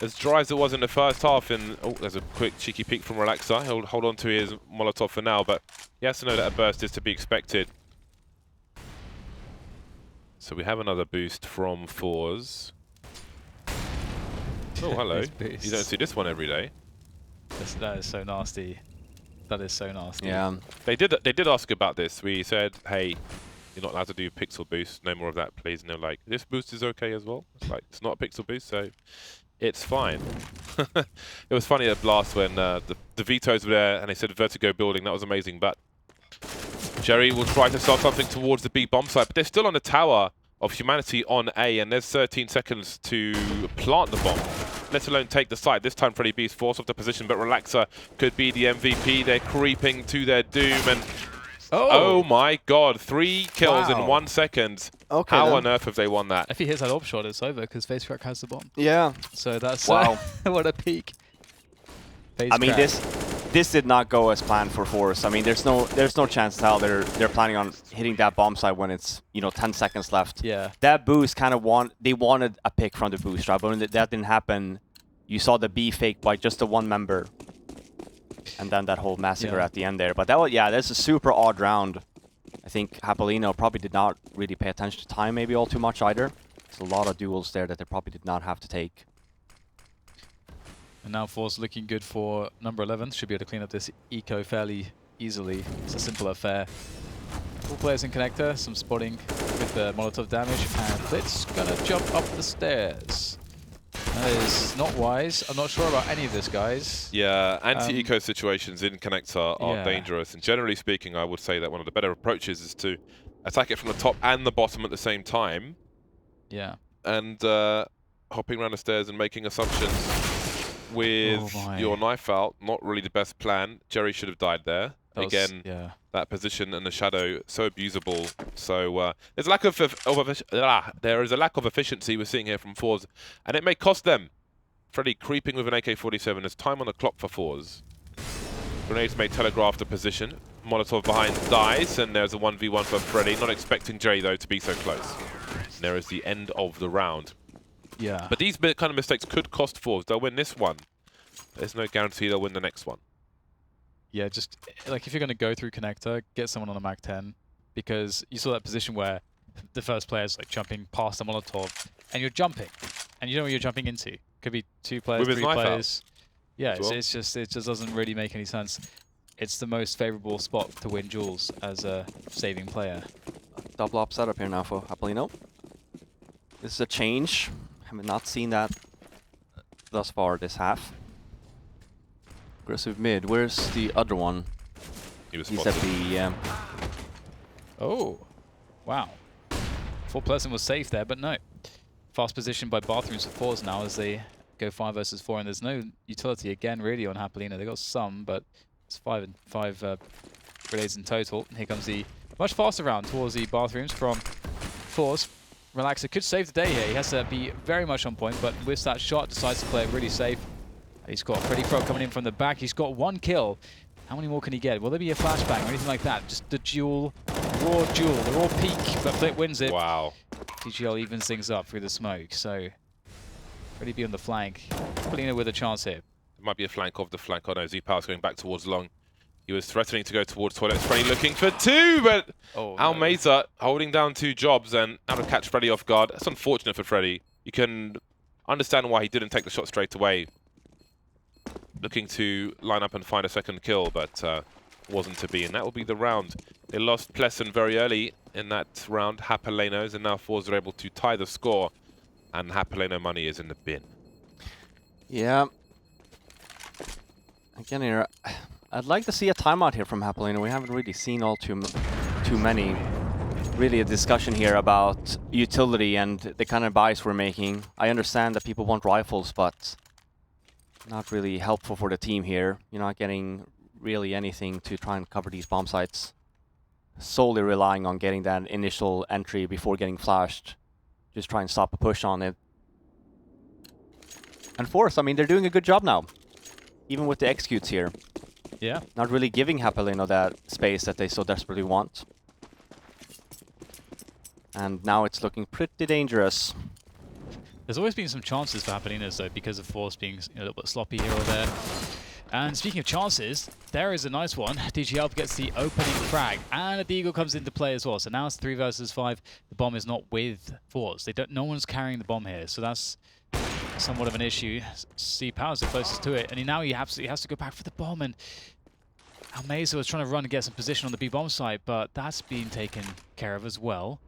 [SPEAKER 1] as dry as it was in the first half. And oh, there's a quick cheeky peek from Relaxa. He'll hold on to his Molotov for now, but he has to know that a burst is to be expected. So we have another boost from forZe. Oh, hello. You don't see this one every day.
[SPEAKER 3] That is so nasty. That is so nasty.
[SPEAKER 2] Yeah.
[SPEAKER 1] They did ask about this. We said, hey, you're not allowed to do pixel boost. No more of that, please. And they're like, this boost is okay as well. It's like, it's not a pixel boost, so it's fine. It was funny at Blast when the vetoes were there and they said vertigo building. That was amazing. But Jerry will try to start something towards the B bomb site, but they're still on the tower of humanity on A, and there's 13 seconds to plant the bomb, let alone take the site. This time Freddy B's forced off the position, but Relaxa could be the MVP. They're creeping to their doom, and oh my god, 3 kills in 1 second.
[SPEAKER 2] Okay,
[SPEAKER 1] How
[SPEAKER 2] then.
[SPEAKER 1] on earth have they won that?
[SPEAKER 3] If he hits that op shot, it's over because FaceCrack has the bomb.
[SPEAKER 2] Yeah.
[SPEAKER 3] So that's
[SPEAKER 2] Wow.
[SPEAKER 3] what a peak.
[SPEAKER 2] I mean,
[SPEAKER 3] FaceCrack.
[SPEAKER 2] this did not go as planned for forZe. I mean, there's no chance how they're planning on hitting that bomb site when it's 10 seconds left.
[SPEAKER 3] Yeah.
[SPEAKER 2] That boost kind of they wanted a pick from the boost, right? But when that didn't happen, you saw the B fake by just the one member, and then that whole massacre at the end there. But that's a super odd round. I think Japaleno probably did not really pay attention to time maybe all too much either. There's a lot of duels there that they probably did not have to take.
[SPEAKER 3] And now forZe looking good for number 11. Should be able to clean up this eco fairly easily. It's a simple affair. 4 players in connector, some spotting with the Molotov damage, and Blitz gonna jump up the stairs. That is not wise. I'm not sure about any of this, guys.
[SPEAKER 1] Yeah, anti-eco situations in connector are dangerous, and generally speaking, I would say that one of the better approaches is to attack it from the top and the bottom at the same time.
[SPEAKER 3] Yeah.
[SPEAKER 1] And hopping around the stairs and making assumptions with your knife out, not really the best plan. Jerry should have died there. Again, that position and the shadow, so abusable. So there's a lack of there is a lack of efficiency we're seeing here from forZe, and it may cost them. Freddy creeping with an AK-47. There's time on the clock for forZe. Grenades may telegraph the position. Molotov behind dies, and there's a 1v1 for Freddy. Not expecting Jerry, though, to be so close. And there is the end of the round.
[SPEAKER 3] Yeah.
[SPEAKER 1] But these kind of mistakes could cost forZe. They'll win this one. There's no guarantee they'll win the next one.
[SPEAKER 3] Yeah, just like if you're going to go through connector, get someone on a Mac 10, because you saw that position where the first player's like jumping past the Molotov, and you're jumping, and you don't know what you're jumping into. Could be 2 players, 3 players. Yeah, it just doesn't really make any sense. It's the most favorable spot to win duels as a saving player.
[SPEAKER 2] Double up setup here now for Japaleno. This is a change. I have not seen that thus far this half. Aggressive mid. Where's the other one?
[SPEAKER 1] He's
[SPEAKER 2] at the...
[SPEAKER 3] Oh, wow. Full person was safe there, but no. Fast position by Bathrooms for forZe now as they go 5 versus 4, and there's no utility again really on Japaleno. They got some, but it's 5 grenades in total. And here comes the much faster round towards the Bathrooms from forZe. Relaxer could save the day here. He has to be very much on point, but with that shot, decides to play it really safe. He's got Freddy Frog coming in from the back. He's got 1 kill. How many more can he get? Will there be a flashbang or anything like that? Just the duel, raw duel. They're all peak, but Flit wins it.
[SPEAKER 1] Wow.
[SPEAKER 3] TGL evens things up through the smoke. So, Freddy be on the flank. Japaleno with a chance here.
[SPEAKER 1] It might be a flank of the flank. Oh no, Z-Power's going back towards long. He was threatening to go towards toilets. Freddy looking for 2, but Almeza holding down 2 jobs and out to catch Freddy off guard. That's unfortunate for Freddy. You can understand why he didn't take the shot straight away. Looking to line up and find a second kill, but wasn't to be, and that will be the round. They lost Pleasant very early in that round, Japalenos, and now forZe are able to tie the score, and Japaleno money is in the bin.
[SPEAKER 2] Yeah. Again here, I'd like to see a timeout here from Japaleno. We haven't really seen all too many. Really a discussion here about utility and the kind of buys we're making. I understand that people want rifles, but not really helpful for the team here. You're not getting really anything to try and cover these bomb sites. Solely relying on getting that initial entry before getting flashed. Just try and stop a push on it. And forZe, I mean, they're doing a good job now. Even with the executes here.
[SPEAKER 3] Yeah.
[SPEAKER 2] Not really giving Japaleno that space that they so desperately want. And now it's looking pretty dangerous.
[SPEAKER 3] There's always been some chances for Japalenos though, because of forZe being a little bit sloppy here or there. And speaking of chances, there is a nice one. DGL gets the opening frag, and a Deagle comes into play as well. So now it's 3 versus 5. The bomb is not with forZe. No one's carrying the bomb here, so that's somewhat of an issue. C-Power's the closest to it, and now he absolutely has to go back for the bomb. And Almeza was trying to run and get some position on the B-bomb site, but that's been taken care of as well.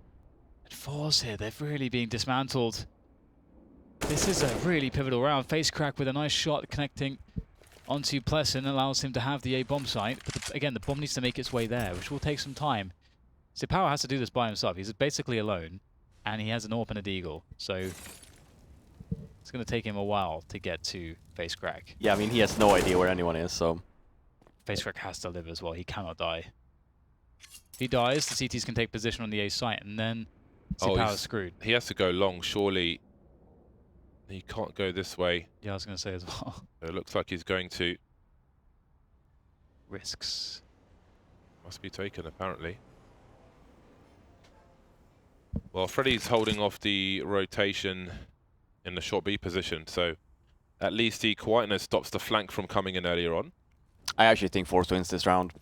[SPEAKER 3] And forZe here, they've really been dismantled. This is a really pivotal round. Face crack with a nice shot connecting onto Pleasant, allows him to have the A bomb site. But again, the bomb needs to make its way there, which will take some time. So Power has to do this by himself. He's basically alone, and he has an AWP and a Deagle. So it's going to take him a while to get to Face crack.
[SPEAKER 2] Yeah, I mean, he has no idea where anyone is, so...
[SPEAKER 3] Face crack has to live as well. He cannot die. If he dies, the CTs can take position on the A site, and then Power's screwed.
[SPEAKER 1] He has to go long, surely. He can't go this way.
[SPEAKER 3] Yeah, I was going to say as well.
[SPEAKER 1] It looks like he's going to.
[SPEAKER 3] risks.
[SPEAKER 1] Must be taken, apparently. Well, Freddy's holding off the rotation in the short B position, so at least the quietness stops the flank from coming in earlier on.
[SPEAKER 2] I actually think forZe wins this round.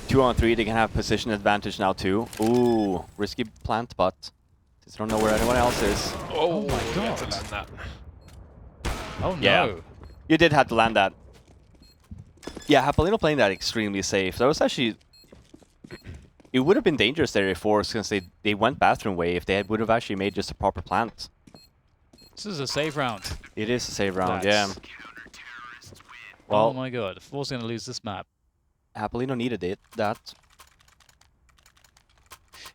[SPEAKER 2] 2-on-3, they can have position advantage now too. Ooh, risky plant, but just don't know where anyone else is.
[SPEAKER 1] Oh,
[SPEAKER 3] my
[SPEAKER 1] we had to
[SPEAKER 3] God.
[SPEAKER 1] land that.
[SPEAKER 3] Oh no.
[SPEAKER 2] Yeah. You did have to land that. Yeah, Japaleno playing that extremely safe. That was actually... It would have been dangerous there if forZe, since they went bathroom way, if they would have actually made just a proper plant.
[SPEAKER 3] This is a save round.
[SPEAKER 2] It is a save round,
[SPEAKER 3] That's-
[SPEAKER 2] yeah.
[SPEAKER 3] Oh
[SPEAKER 2] Well,
[SPEAKER 3] my god, forZe going to lose this map.
[SPEAKER 2] Japaleno needed that.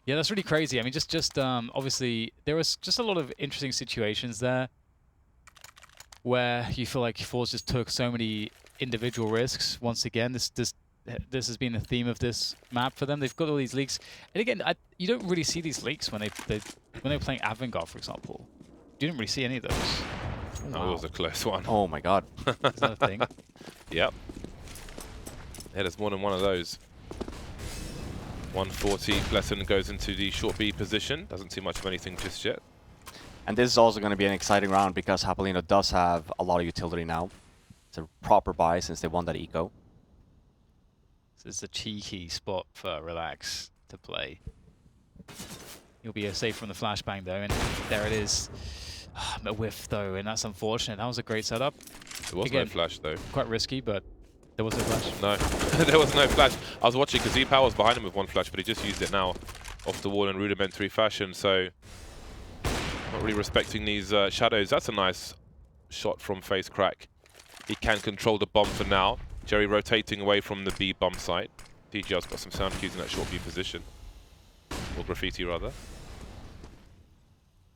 [SPEAKER 3] Yeah, that's really crazy. I mean, just obviously, there was just a lot of interesting situations there where you feel like forZe just took so many individual risks. Once again, this has been a theme of this map for them. They've got all these leaks, and again, you don't really see these leaks when they're playing Avangard, for example. You didn't really see any of those.
[SPEAKER 1] That was a close one.
[SPEAKER 2] Oh my god.
[SPEAKER 3] Is that a thing?
[SPEAKER 1] Yep. Yeah, there's more than one of those. 140, Blesson goes into the short B position. Doesn't see much of anything just yet.
[SPEAKER 2] And this is also going to be an exciting round because Japaleno does have a lot of utility now. It's a proper buy since they won that eco.
[SPEAKER 3] This is a cheeky spot for Relax to play. He'll be safe from the flashbang though, and there it is. A whiff though, and that's unfortunate. That was a great setup.
[SPEAKER 1] There was no flash though.
[SPEAKER 3] Quite risky, but there was no flash.
[SPEAKER 1] No, there was no flash. I was watching because Z-Power was behind him with one flash, but he just used it now off the wall in rudimentary fashion, so not really respecting these shadows. That's a nice shot from Face Crack. He can control the bomb for now. Jerry rotating away from the B bomb site. DGL's got some sound cues in that short B position. Or graffiti rather.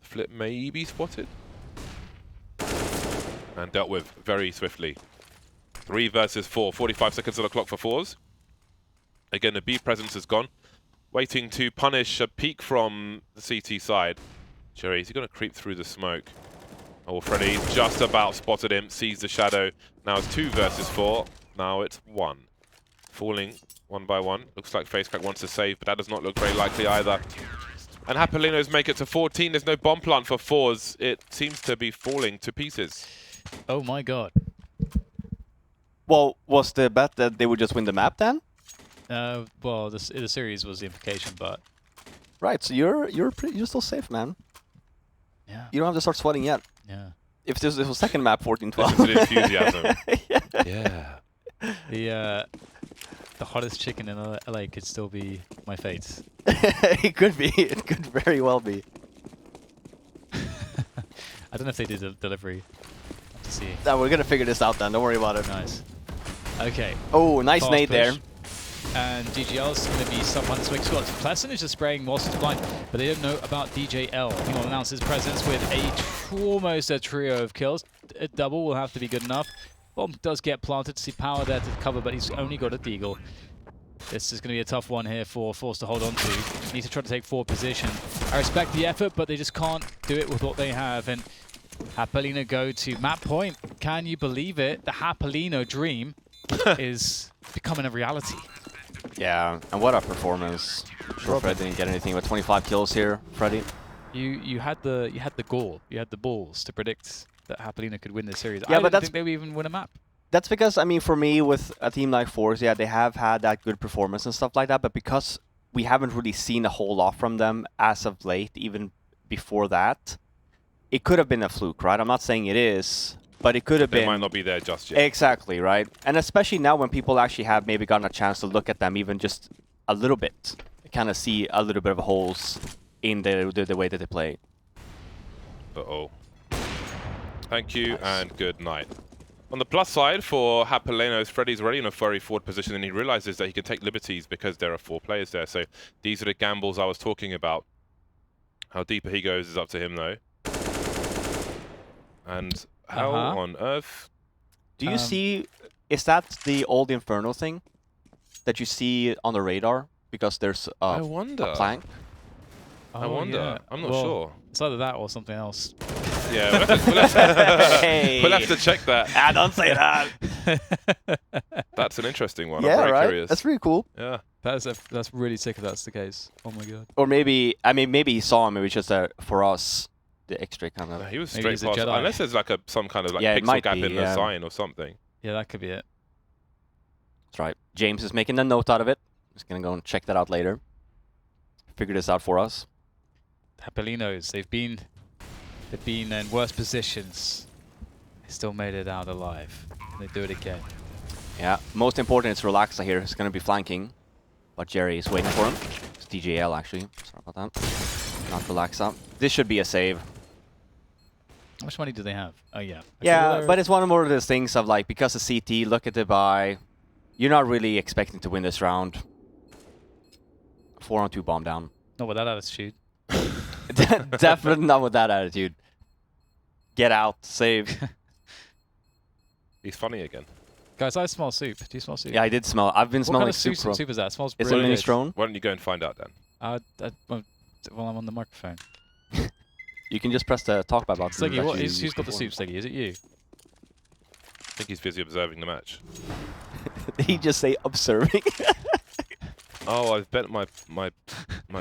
[SPEAKER 1] Flip maybe spotted. And dealt with very swiftly. 3 versus 4. 45 seconds on the clock for forZe. Again, the B presence is gone. Waiting to punish a peek from the CT side. Jerry, is he going to creep through the smoke? Oh, Freddy just about spotted him. Sees the shadow. Now it's 2 versus 4. Now it's 1. Falling 1 by 1. Looks like FaceCrack wants to save, but that does not look very likely either. And Japalenos make it to 14. There's no bomb plant for forZe. It seems to be falling to pieces.
[SPEAKER 3] Oh my god.
[SPEAKER 2] Well, was the bet that they would just win the map then?
[SPEAKER 3] Well, the series was the implication, but
[SPEAKER 2] Right, so you're still safe, man.
[SPEAKER 3] yeah,
[SPEAKER 2] You don't have to start sweating yet.
[SPEAKER 3] yeah.
[SPEAKER 2] If this was second map, 14-12.
[SPEAKER 1] This is an enthusiasm. Yeah.
[SPEAKER 3] The hottest chicken in LA could still be my fate.
[SPEAKER 2] It could be. It could very well be.
[SPEAKER 3] I don't know if they did a delivery. Have to see.
[SPEAKER 2] Now we're gonna figure this out then. Don't worry about it.
[SPEAKER 3] Nice. Okay.
[SPEAKER 2] Oh, nice
[SPEAKER 3] Fast
[SPEAKER 2] nade there.
[SPEAKER 3] push. And DGL's going to be someone that's squad. Pleasant is just spraying whilst he's blind, but they don't know about DJL. He will announce his presence with almost a trio of kills. A double will have to be good enough. Bomb does get planted to see power there to cover, but he's only got a deagle. This is going to be a tough one here for forZe to hold on to. Need to try to take forward position. I respect the effort, but they just can't do it with what they have. And Japaleno go to map point. Can you believe it? The Japaleno dream is becoming a reality.
[SPEAKER 2] Yeah, and what a performance. Sure, Fred didn't get anything, but 25 kills here, Freddy.
[SPEAKER 3] You had the gall, you had the balls to predict that Japaleno could win this series.
[SPEAKER 2] Yeah,
[SPEAKER 3] I
[SPEAKER 2] but
[SPEAKER 3] didn't think they would even win a map.
[SPEAKER 2] That's because, I mean, for me, with a team like forZe, yeah, they have had that good performance and stuff like that, but because we haven't really seen a whole lot from them as of late, even before that, it could have been a fluke, right? I'm not saying it is, but it could have been.
[SPEAKER 1] They might not be there just yet.
[SPEAKER 2] Exactly, right? And especially now when people actually have maybe gotten a chance to look at them even just a little bit, kind of see a little bit of holes in the way that they play.
[SPEAKER 1] Uh-oh. Thank you and good night. On the plus side for Japalenos, Freddy's already in a very forward position and he realizes that he can take liberties because there are 4 players there. So these are the gambles I was talking about. How deeper he goes is up to him though. And how on earth?
[SPEAKER 2] Do you see, is that the old Inferno thing that you see on the radar? Because there's
[SPEAKER 1] I wonder.
[SPEAKER 2] a plank?
[SPEAKER 1] I wonder.
[SPEAKER 3] Yeah.
[SPEAKER 1] I'm not
[SPEAKER 3] Well,
[SPEAKER 1] sure.
[SPEAKER 3] It's either that or something else.
[SPEAKER 1] Yeah, we'll have to
[SPEAKER 2] Hey.
[SPEAKER 1] we'll have to check that.
[SPEAKER 2] Ah, don't say that.
[SPEAKER 1] That's an interesting one. I'm
[SPEAKER 2] Yeah,
[SPEAKER 1] very
[SPEAKER 2] right.
[SPEAKER 1] curious.
[SPEAKER 2] That's pretty cool.
[SPEAKER 1] Yeah.
[SPEAKER 3] That's really sick if that's the case. Oh my god.
[SPEAKER 2] Or maybe, I mean, maybe he saw him. Maybe just for us, the extra kind of.
[SPEAKER 1] No, he was
[SPEAKER 3] Maybe
[SPEAKER 1] straight
[SPEAKER 3] he's a
[SPEAKER 1] past.
[SPEAKER 3] Jedi.
[SPEAKER 1] Unless there's like some kind of like
[SPEAKER 2] Yeah, it
[SPEAKER 1] pixel
[SPEAKER 2] might
[SPEAKER 1] gap
[SPEAKER 2] be,
[SPEAKER 1] in the
[SPEAKER 2] yeah.
[SPEAKER 1] sign or something.
[SPEAKER 3] Yeah, that could be it.
[SPEAKER 2] That's right. James is making a note out of it. Just gonna go and check that out later. Figure this out for us.
[SPEAKER 3] Japalenos, they've been in worse positions. They still made it out alive. They do it again.
[SPEAKER 2] Yeah. Most important is Relaxa here. He's gonna be flanking, but Jerry is waiting for him. It's DJL actually. Sorry about that. Not Relaxa. This should be a save.
[SPEAKER 3] How much money do they have? Oh yeah. Okay,
[SPEAKER 2] Yeah,
[SPEAKER 3] well,
[SPEAKER 2] but it's one more of those things of like, because of CT, look at the buy. You're not really expecting to win this round. 4-on-2 bomb down.
[SPEAKER 3] not with that attitude.
[SPEAKER 2] Definitely not with that attitude. Get out, save.
[SPEAKER 1] He's funny again.
[SPEAKER 3] Guys, I smell soup. Do you smell soup?
[SPEAKER 2] Yeah, I did smell. I've been
[SPEAKER 3] What
[SPEAKER 2] smelling
[SPEAKER 3] kind of
[SPEAKER 2] soup.
[SPEAKER 3] soup is that? It smells
[SPEAKER 2] It's a
[SPEAKER 3] really good.
[SPEAKER 2] minestrone.
[SPEAKER 1] Why don't you go and find out then?
[SPEAKER 3] Well, I'm on the microphone.
[SPEAKER 2] You can just press the talk about button.
[SPEAKER 3] Sliggy,
[SPEAKER 2] that you
[SPEAKER 3] who's
[SPEAKER 2] used
[SPEAKER 3] got the
[SPEAKER 2] before.
[SPEAKER 3] soup, Sliggy? Is it you?
[SPEAKER 1] I think he's busy observing the match.
[SPEAKER 2] Did he just say observing?
[SPEAKER 1] Oh, I've bent my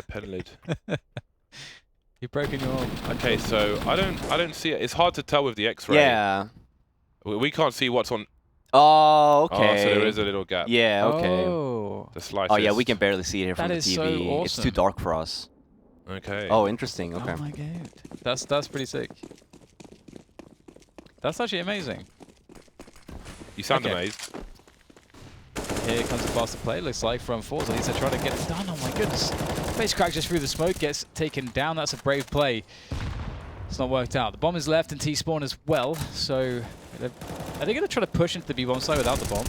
[SPEAKER 1] pen lid.
[SPEAKER 3] You've broken your arm.
[SPEAKER 1] Okay, so I don't see it. It's hard to tell with the X-ray.
[SPEAKER 2] Yeah.
[SPEAKER 1] We can't see what's on.
[SPEAKER 2] Oh, okay.
[SPEAKER 1] Oh, so there is a little gap.
[SPEAKER 2] Yeah, okay.
[SPEAKER 3] Oh.
[SPEAKER 1] The slices.
[SPEAKER 2] Oh, yeah, we can barely see it here from
[SPEAKER 3] That
[SPEAKER 2] the
[SPEAKER 3] is
[SPEAKER 2] TV.
[SPEAKER 3] so
[SPEAKER 2] It's too
[SPEAKER 3] awesome.
[SPEAKER 2] dark for us.
[SPEAKER 1] Okay.
[SPEAKER 2] Oh, interesting. Okay.
[SPEAKER 3] Oh my god. That's pretty sick. That's actually amazing.
[SPEAKER 1] You sound
[SPEAKER 3] Okay.
[SPEAKER 1] amazed.
[SPEAKER 3] Here comes a faster play, looks like, from forZe. He's trying to get it done. Oh my goodness. Face crack just through the smoke, gets taken down. That's a brave play. It's not worked out. The bomb is left and T-spawn as well, so are they going to try to push into the B-bomb side without the bomb?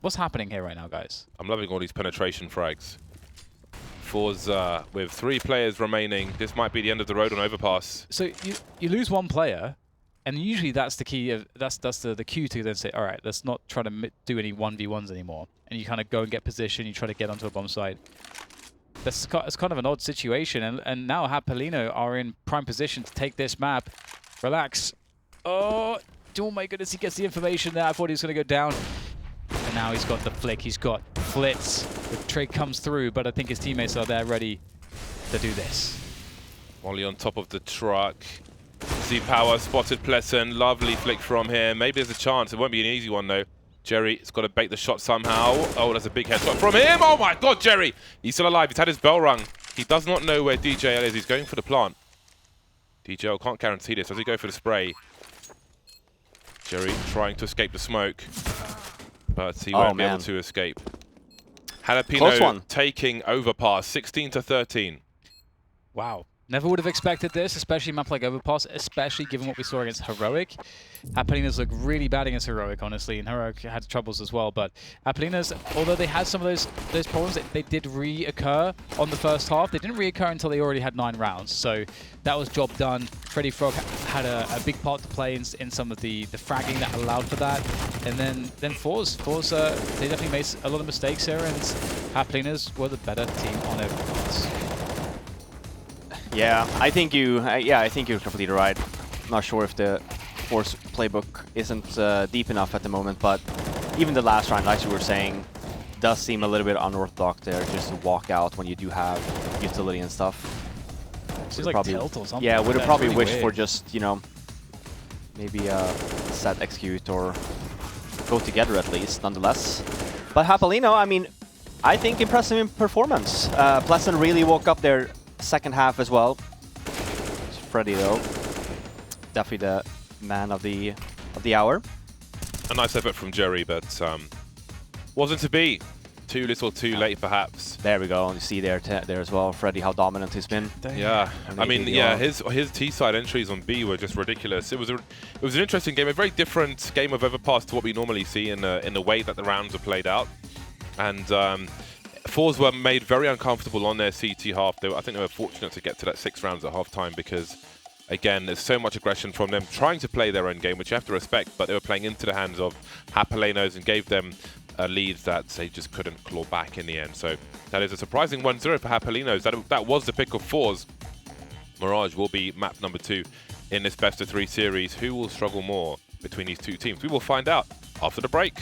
[SPEAKER 3] What's happening here right now, guys?
[SPEAKER 1] I'm loving all these penetration frags. forZe with 3 players remaining. This might be the end of the road on Overpass.
[SPEAKER 3] So you lose one player, and usually that's the key of that's the cue to then say, all right, let's not try to do any 1v1s anymore, and you kind of go and get position. You try to get onto a bomb site. It's kind of an odd situation, and now Japaleno are in prime position to take this map. Relax. Oh my goodness, he gets the information there. I thought he was going to go down. And now he's got the flick, he's got Flitz. The trade comes through, but I think his teammates are there ready to do this.
[SPEAKER 1] Molly on top of the truck. Z-Power spotted Pleasant. Lovely flick from him. Maybe there's a chance. It won't be an easy one, though. Jerry's got to bait the shot somehow. Oh, that's a big headshot from him. Oh, my God, Jerry. He's still alive. He's had his bell rung. He does not know where DJL is. He's going for the plant. DJL can't guarantee this. Does he go for the spray? Jerry trying to escape the smoke. But he won't be able to escape. Jalapeno taking Overpass, 16-13.
[SPEAKER 3] Wow. Never would have expected this, especially a map like Overpass, especially given what we saw against Heroic. Japalenos look really bad against Heroic, honestly, and Heroic had troubles as well. But Japalenos, although they had some of those problems, they did reoccur on the first half. They didn't reoccur until they already had 9 rounds, so that was job done. Freddy Frog had a big part to play in some of the fragging that allowed for that. And then forZe, they definitely made a lot of mistakes here, and Japalenos were the better team on Overpass.
[SPEAKER 2] Yeah, I think you're completely right. Not sure if the forZe playbook isn't deep enough at the moment, but even the last round, like you were saying, does seem a little bit unorthodox there, just to walk out when you do have utility and stuff.
[SPEAKER 3] Seems like tilt or something.
[SPEAKER 2] Yeah, would have
[SPEAKER 3] That's
[SPEAKER 2] probably
[SPEAKER 3] really
[SPEAKER 2] wished
[SPEAKER 3] weird.
[SPEAKER 2] for just, you know, maybe set execute or go together at least, nonetheless. But Japaleno, I mean, I think impressive in performance. Pleasant really woke up their second half as well. It's Freddy though, definitely the man of the hour.
[SPEAKER 1] A nice effort from Jerry, but wasn't to be. Too little, too late, perhaps.
[SPEAKER 2] There we go. You see there as well, Freddy, how dominant he's been.
[SPEAKER 1] Yeah, I mean, yeah, his T-side entries on B were just ridiculous. It was an interesting game, a very different game of Overpass to what we normally see in the way that the rounds are played out. And forZe were made very uncomfortable on their CT half. I think they were fortunate to get to that 6 rounds at halftime because, again, there's so much aggression from them trying to play their own game, which you have to respect, but they were playing into the hands of Japalenos and gave them leads that they just couldn't claw back in the end. So that is a surprising 1-0 for Japalenos. That was the pick of forZe. Mirage will be map number 2 in this best-of-3 series. Who will struggle more between these two teams? We will find out after the break.